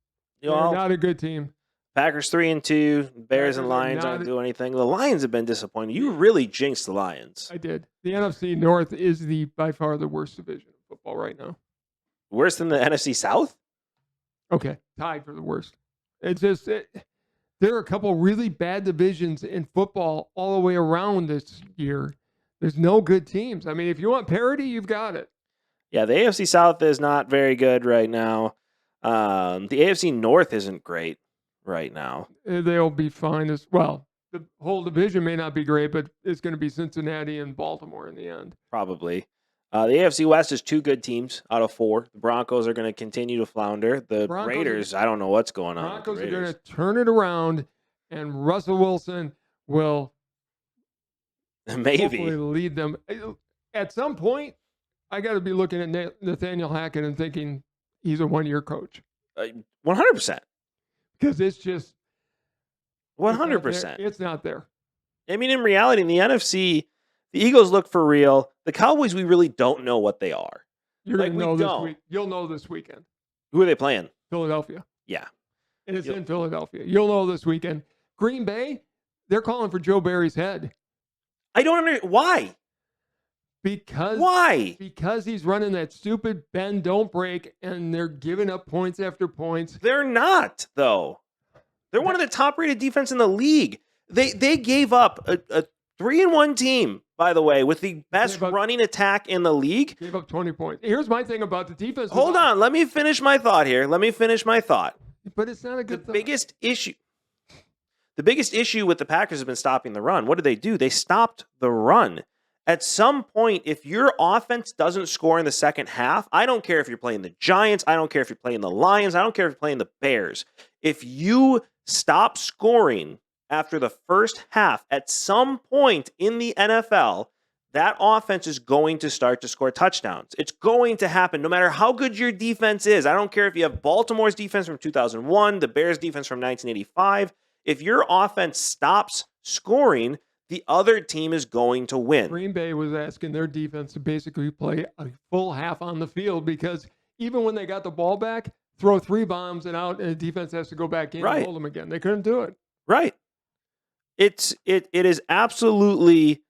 You They're know, not a good team. Packers 3-2. Bears and Packers are Lions not aren't doing anything. The Lions have been disappointing. You really jinxed the Lions. I did. The NFC North is by far the worst division of football right now. Worse than the NFC South? Okay, tied for the worst. It's just there are a couple really bad divisions in football all the way around this year. There's no good teams. I mean, if you want parity, you've got it. Yeah, the AFC South is not very good right now. The AFC North isn't great right now. They'll be fine as well. The whole division may not be great, but it's going to be Cincinnati and Baltimore in the end. Probably. The AFC West is 2 good teams out of 4. The Broncos are going to continue to flounder. The Raiders, I don't know what's going on. Broncos are going to turn it around, and Russell Wilson will hopefully lead them. At some point, I got to be looking at Nathaniel Hackett and thinking he's a one-year coach. 100%. Because it's just 100%. It's not there. I mean, in reality, in the NFC, the Eagles look for real. The Cowboys, we really don't know what they are. You're going to know this week. You'll know this weekend. Who are they playing? Philadelphia. Yeah. And it's in Philadelphia. You'll know this weekend. Green Bay, they're calling for Joe Barry's head. I don't understand. Why? Why? Because he's running that stupid bend, don't break, and they're giving up points after points. They're not, though. They're one of the top-rated defense in the league. They gave up a 3-1 team, by the way, with the best running attack in the league. Gave up 20 points. Here's my thing about the defense. Hold on. Let me finish my thought here. But it's not a good thought. The biggest issue with the Packers has been stopping the run. What did they do? They stopped the run. At some point, if your offense doesn't score in the second half, I don't care if you're playing the Giants, I don't care if you're playing the Lions, I don't care if you're playing the Bears. If you stop scoring after the first half, at some point in the NFL, that offense is going to start to score touchdowns. It's going to happen no matter how good your defense is. I don't care if you have Baltimore's defense from 2001, the Bears' defense from 1985. If your offense stops scoring, the other team is going to win. Green Bay was asking their defense to basically play a full half on the field because even when they got the ball back, throw 3 bombs and out, and the defense has to go back in and hold them again. They couldn't do it. Right. It is absolutely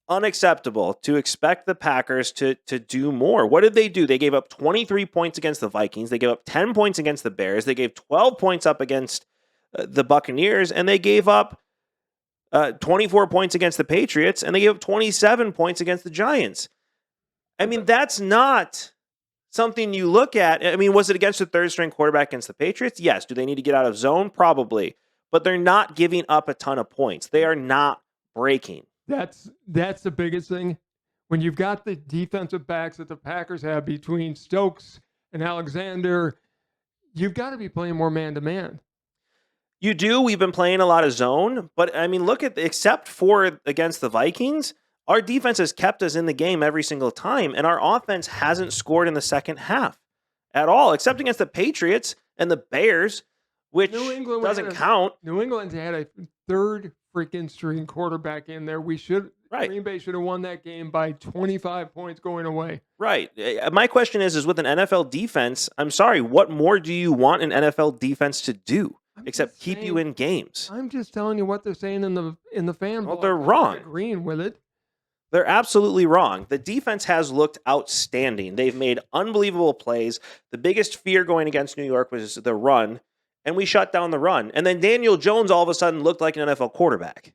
unacceptable to expect the Packers to do more. What did they do? They gave up 23 points against the Vikings. They gave up 10 points against the Bears. They gave 12 points up against the Buccaneers, and they gave up 24 points against the Patriots, and they gave up 27 points against the Giants. I mean, that's not something you look at. I mean, was it against the third-string quarterback against the Patriots? Yes. Do they need to get out of zone? Probably. But they're not giving up a ton of points. They are not breaking. That's the biggest thing. When you've got the defensive backs that the Packers have between Stokes and Alexander, you've got to be playing more man-to-man. You do. We've been playing a lot of zone, but I mean, look at except for against the Vikings, our defense has kept us in the game every single time, and our offense hasn't scored in the second half at all, except against the Patriots and the Bears, which doesn't count. New England had a third freaking string quarterback in there. Green Bay should have won that game by 25 points going away. Right. My question is with an NFL defense, I'm sorry, what more do you want an NFL defense to do? Except keep you in games. I'm just telling you what they're saying in the fan. Well, they're wrong. Agreeing with it. They're absolutely wrong. The defense has looked outstanding. They've made unbelievable plays. The biggest fear going against New York was the run, and we shut down the run. And then Daniel Jones all of a sudden looked like an NFL quarterback.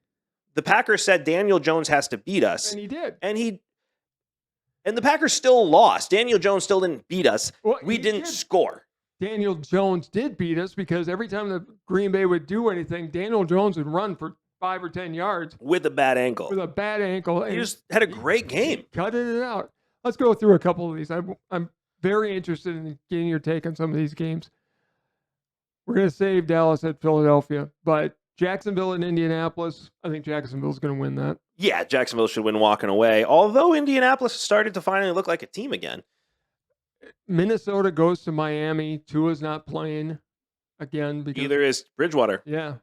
The Packers said Daniel Jones has to beat us. And he did. And the Packers still lost. Daniel Jones still didn't beat us. Well, we didn't score. Daniel Jones did beat us because every time the Green Bay would do anything, Daniel Jones would run for 5 or 10 yards. With a bad ankle. He just had a great game. Cutting it out. Let's go through a couple of these. I'm very interested in getting your take on some of these games. We're going to save Dallas at Philadelphia, but Jacksonville and Indianapolis, I think Jacksonville's going to win that. Yeah, Jacksonville should win walking away, although Indianapolis started to finally look like a team again. Minnesota goes to Miami. Tua's not playing again. Either is Bridgewater. Yeah,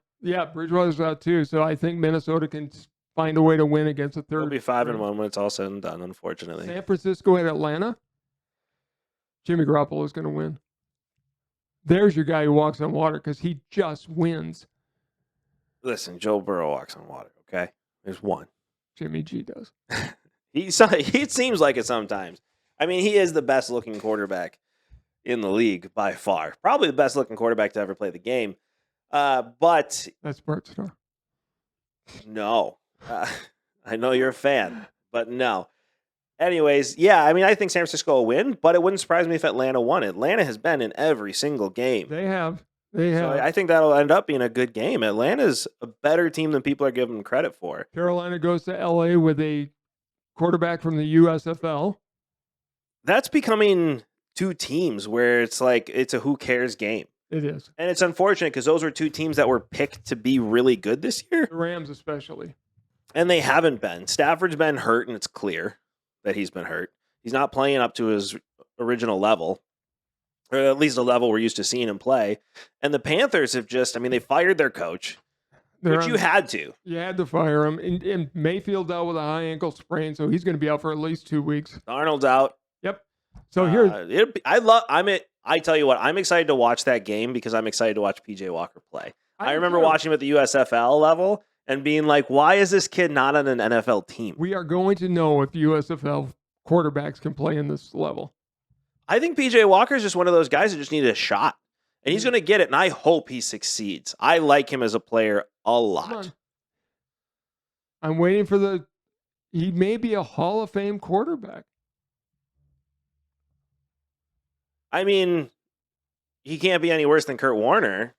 Bridgewater's out too. So I think Minnesota can find a way to win against a third. They'll be 5-1 when it's all said and done, unfortunately. San Francisco at Atlanta. Jimmy Garoppolo is going to win. There's your guy who walks on water because he just wins. Listen, Joe Burrow walks on water, okay? There's one. Jimmy G does. It seems like it sometimes. I mean, he is the best-looking quarterback in the league by far. Probably the best-looking quarterback to ever play the game. But That's Bart Starr. no. I know you're a fan, but no. Anyways, yeah, I mean, I think San Francisco will win, but it wouldn't surprise me if Atlanta won. Atlanta has been in every single game. They have. So I think that'll end up being a good game. Atlanta's a better team than people are giving them credit for. Carolina goes to L.A. with a quarterback from the USFL. That's becoming two teams where it's like it's a who cares game. It is. And it's unfortunate because those were two teams that were picked to be really good this year. The Rams especially. And they haven't been. Stafford's been hurt, and it's clear that he's been hurt. He's not playing up to his original level, or at least the level we're used to seeing him play. And the Panthers have they fired their coach, which you had to. You had to fire him. And Mayfield's out with a high ankle sprain, so he's going to be out for at least 2 weeks. Arnold's out. Yep. So here, I tell you what, I'm excited to watch that game because I'm excited to watch PJ Walker play. I remember watching him at the USFL level and being like, why is this kid not on an NFL team? We are going to know if USFL quarterbacks can play in this level. I think PJ Walker is just one of those guys that just needed a shot. And he's going to get it, and I hope he succeeds. I like him as a player a lot. I'm waiting for he may be a Hall of Fame quarterback. I mean, he can't be any worse than Kurt Warner,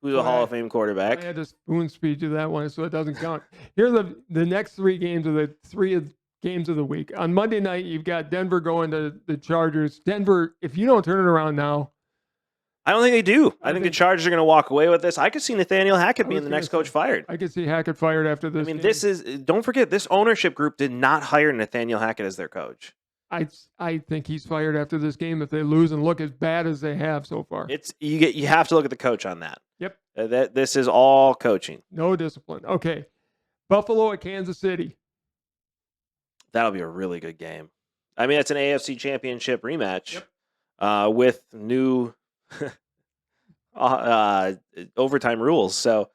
who's a Hall of Fame quarterback. I had to spoon speed you that one, so it doesn't count. Here are the next three games of games of the week. On Monday night, you've got Denver going to the Chargers. Denver, if you don't turn it around now. I don't think they do. I think the Chargers are going to walk away with this. I could see Nathaniel Hackett being the next coach fired. I could see Hackett fired after this. I mean, don't forget, this ownership group did not hire Nathaniel Hackett as their coach. I think he's fired after this game if they lose and look as bad as they have so far. You have to look at the coach on that. Yep. This is all coaching. No discipline. Okay. Buffalo at Kansas City. That'll be a really good game. I mean, it's an AFC Championship rematch with new overtime rules. So,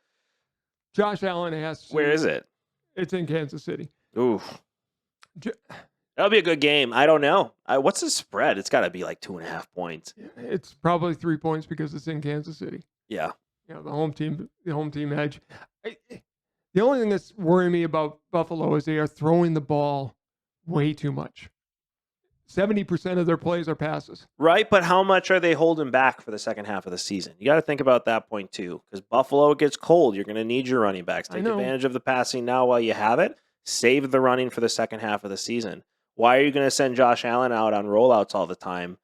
Josh Allen has to. Where is it? It's in Kansas City. Oof. That'll be a good game. I don't know. What's the spread? It's got to be like 2.5 points. It's probably 3 points because it's in Kansas City. Yeah. The home team edge. The only thing that's worrying me about Buffalo is they are throwing the ball way too much. 70% of their plays are passes. Right, but how much are they holding back for the second half of the season? You got to think about that point too, because Buffalo gets cold. You're going to need your running backs. Take advantage of the passing now while you have it. Save the running for the second half of the season. Why are you going to send Josh Allen out on rollouts all the time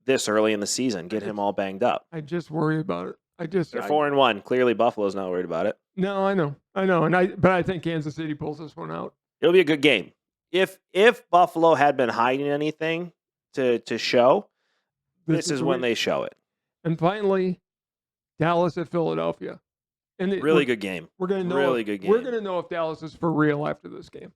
this early in the season? Get him all banged up. I just worry about it. They're 4-1. Clearly, Buffalo's not worried about it. No, I know, but I think Kansas City pulls this one out. It'll be a good game. If Buffalo had been hiding anything to show, this is when they show it. And finally, Dallas at Philadelphia. And really good game. We're going to know. Really good game. We're going to know if Dallas is for real after this game.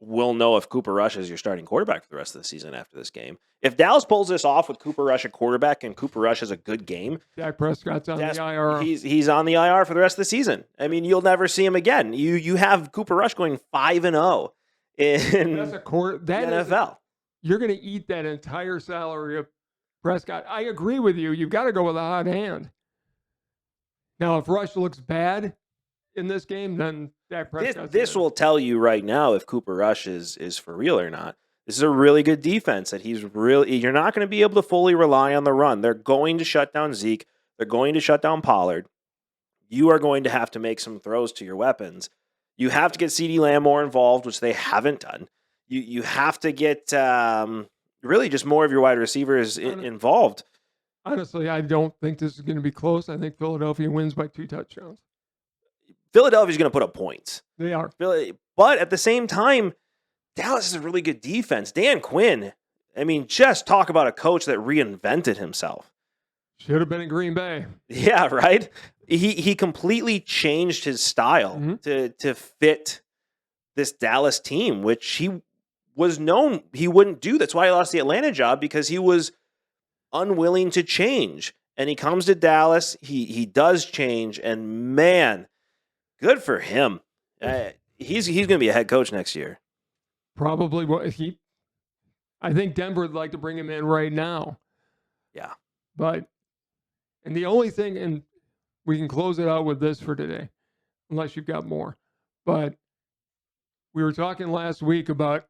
We'll know if Cooper Rush is your starting quarterback for the rest of the season after this game. If Dallas pulls this off with Cooper Rush at quarterback and Cooper Rush has a good game, Dak Prescott's on the IR. He's on the IR for the rest of the season. I mean, you'll never see him again. You have Cooper Rush going 5-0 in the NFL. You're going to eat that entire salary of Prescott. I agree with you. You've got to go with a hot hand. Now, if Rush looks bad in this game, then Dak Prescott. This will tell you right now if Cooper Rush is for real or not. This is a really good defense that you're not going to be able to fully rely on the run. They're going to shut down Zeke. They're going to shut down Pollard. You are going to have to make some throws to your weapons. You have to get CeeDee Lamb more involved, which they haven't done. You have to get really just more of your wide receivers involved. Honestly, I don't think this is going to be close. I think Philadelphia wins by 2 touchdowns. Philadelphia's going to put up points. They are. But at the same time, Dallas is a really good defense. Dan Quinn, I mean, just talk about a coach that reinvented himself. Should have been in Green Bay. Yeah, right? he completely changed his style to fit this Dallas team, which he was known he wouldn't do. That's why he lost the Atlanta job, because he was unwilling to change. And he comes to Dallas, he does change, and man, good for him. He's going to be a head coach next year. Probably what I think Denver would like to bring him in right now. Yeah. And the only thing, and we can close it out with this for today, unless you've got more. But we were talking last week about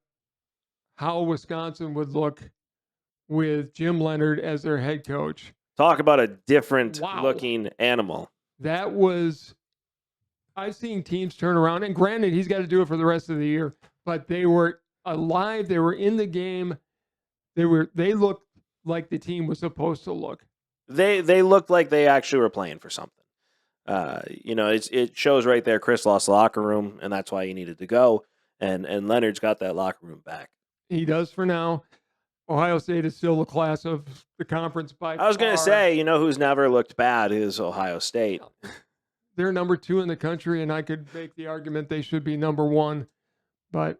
how Wisconsin would look with Jim Leonhard as their head coach. Talk about a different looking animal. That was, I've seen teams turn around, and granted, he's got to do it for the rest of the year, but they were alive. They were in the game. They looked like the team was supposed to look. They looked like they actually were playing for something. It shows right there. Chris lost the locker room, and that's why he needed to go. And Leonard's got that locker room back. He does for now. Ohio State is still the class of the conference by far. I was going to say, who's never looked bad is Ohio State. They're number 2 in the country, and I could make the argument they should be number 1. But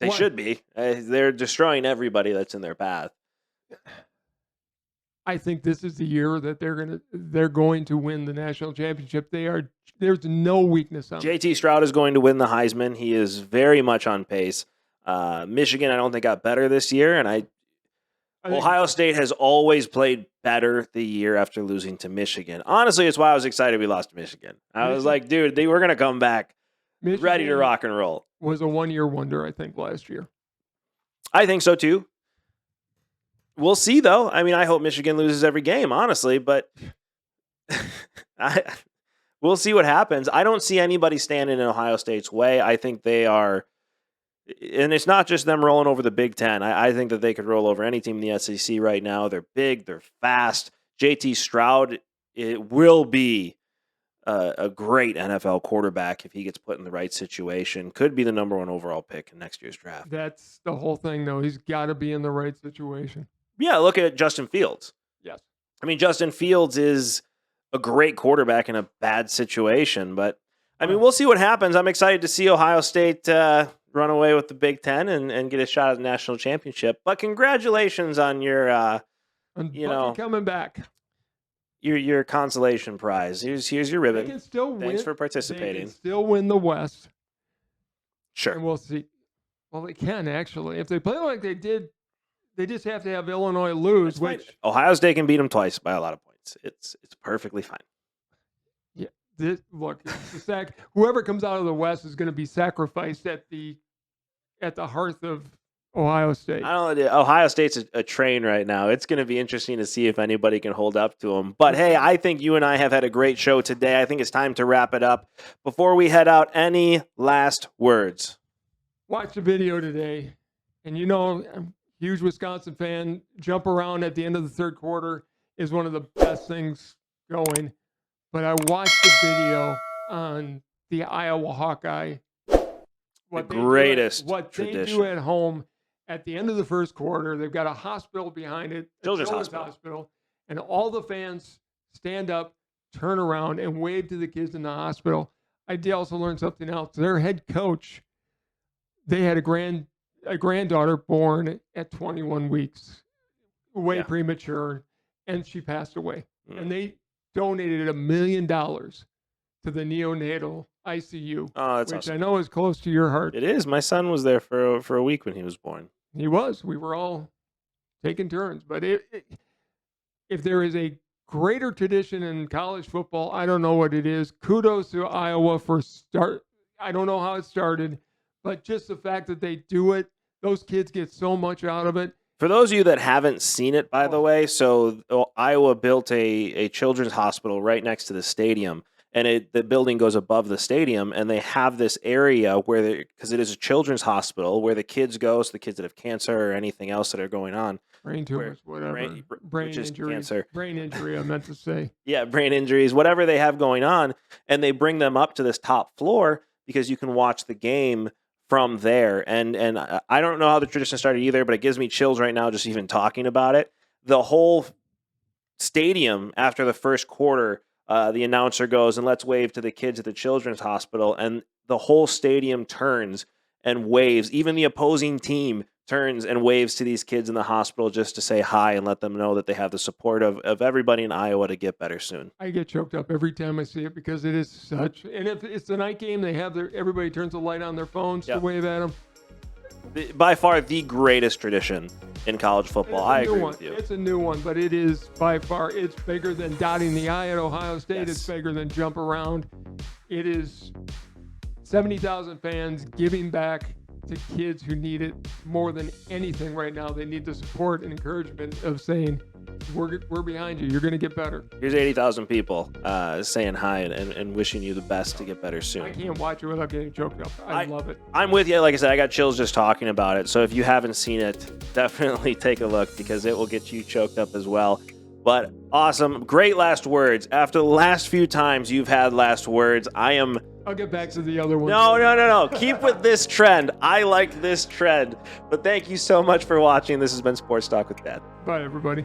they should be. They're destroying everybody that's in their path. I think this is the year that they're going to win the national championship. There's no weakness on them. JT Stroud is going to win the Heisman. He is very much on pace. Michigan, I don't think, got better this year, and Ohio State has always played better the year after losing to Michigan. Honestly, it's why I was excited we lost to Michigan. I was like, dude, they were going to come back ready to rock and roll. Was a one-year wonder, I think, last year. I think so, too. We'll see, though. I mean, I hope Michigan loses every game, honestly, but we'll see what happens. I don't see anybody standing in Ohio State's way. I think they are, and it's not just them rolling over the Big Ten. I think that they could roll over any team in the SEC right now. They're big, they're fast. JT Stroud, it will be a great NFL quarterback if he gets put in the right situation. Could be the number 1 overall pick in next year's draft. That's the whole thing, though. He's got to be in the right situation. Yeah, look at Justin Fields. Yes. I mean, Justin Fields is a great quarterback in a bad situation, but I mean, we'll see what happens. I'm excited to see Ohio State run away with the Big Ten and get a shot at the national championship. But congratulations on your, coming back. Your consolation prize. Here's your ribbon. They can still Thanks for participating. They can still win the West. Sure. And we'll see. Well, they can actually. If they play like they did, they just have to have Illinois lose. Ohio State can beat them twice by a lot of points. It's perfectly fine. Yeah. Whoever comes out of the West is going to be sacrificed at the hearth of Ohio State. I don't know. Ohio State's a train right now. It's going to be interesting to see if anybody can hold up to them. But hey, I think you and I have had a great show today. I think it's time to wrap it up. Before we head out, any last words? Watch the video today. And I'm a huge Wisconsin fan. Jump around at the end of the third quarter is one of the best things going. But I watched the video on the Iowa Hawkeye. The greatest tradition. They do at home at the end of the first quarter. They've got a hospital behind it. Children's hospital. And all the fans stand up, turn around, and wave to the kids in the hospital. I did also learn something else. Their head coach, they had a granddaughter born at 21 weeks, premature, and she passed away. And they donated $1 million to the neonatal ICU, which awesome. I know is close to your heart. It is. My son was there for a week when he was born. He was. We were all taking turns. But if there is a greater tradition in college football, I don't know what it is. Kudos to Iowa for start. I don't know how it started, but just the fact that they do it, those kids get so much out of it. For those of you that haven't seen it, by the way, so Iowa built a children's hospital right next to the stadium. And the building goes above the stadium, and they have this area where, because it is a children's hospital, where the kids go, so the kids that have cancer or anything else that are going on. Brain tumors, whatever. Brain injury. Cancer. Brain injury, I meant to say. Yeah, brain injuries, whatever they have going on. And they bring them up to this top floor because you can watch the game from there. And I don't know how the tradition started either, but it gives me chills right now just even talking about it. The whole stadium after the first quarter the announcer goes, and let's wave to the kids at the children's hospital, and the whole stadium turns and waves. Even the opposing team turns and waves to these kids in the hospital just to say hi and let them know that they have the support of everybody in Iowa to get better soon. I get choked up every time I see it because it is such. And if it's the night game, they have everybody turns the light on their phones to wave at them. By far the greatest tradition in college football. I agree with you. It's a new one, but it is by far, it's bigger than dotting the I at Ohio State. It's bigger than jump around. It is 70,000 fans giving back to kids who need it more than anything right now. They need the support and encouragement of saying, we're behind you. You're going to get better. Here's 80,000 people saying hi and wishing you the best to get better soon. I can't watch it without getting choked up. I love it. I'm with you. Like I said, I got chills just talking about it. So if you haven't seen it, definitely take a look because it will get you choked up as well. But awesome. Great last words. After the last few times you've had last words, I'll get back to the other one. No. Keep with this trend. I like this trend. But thank you so much for watching. This has been Sports Talk with Dad. Bye, everybody.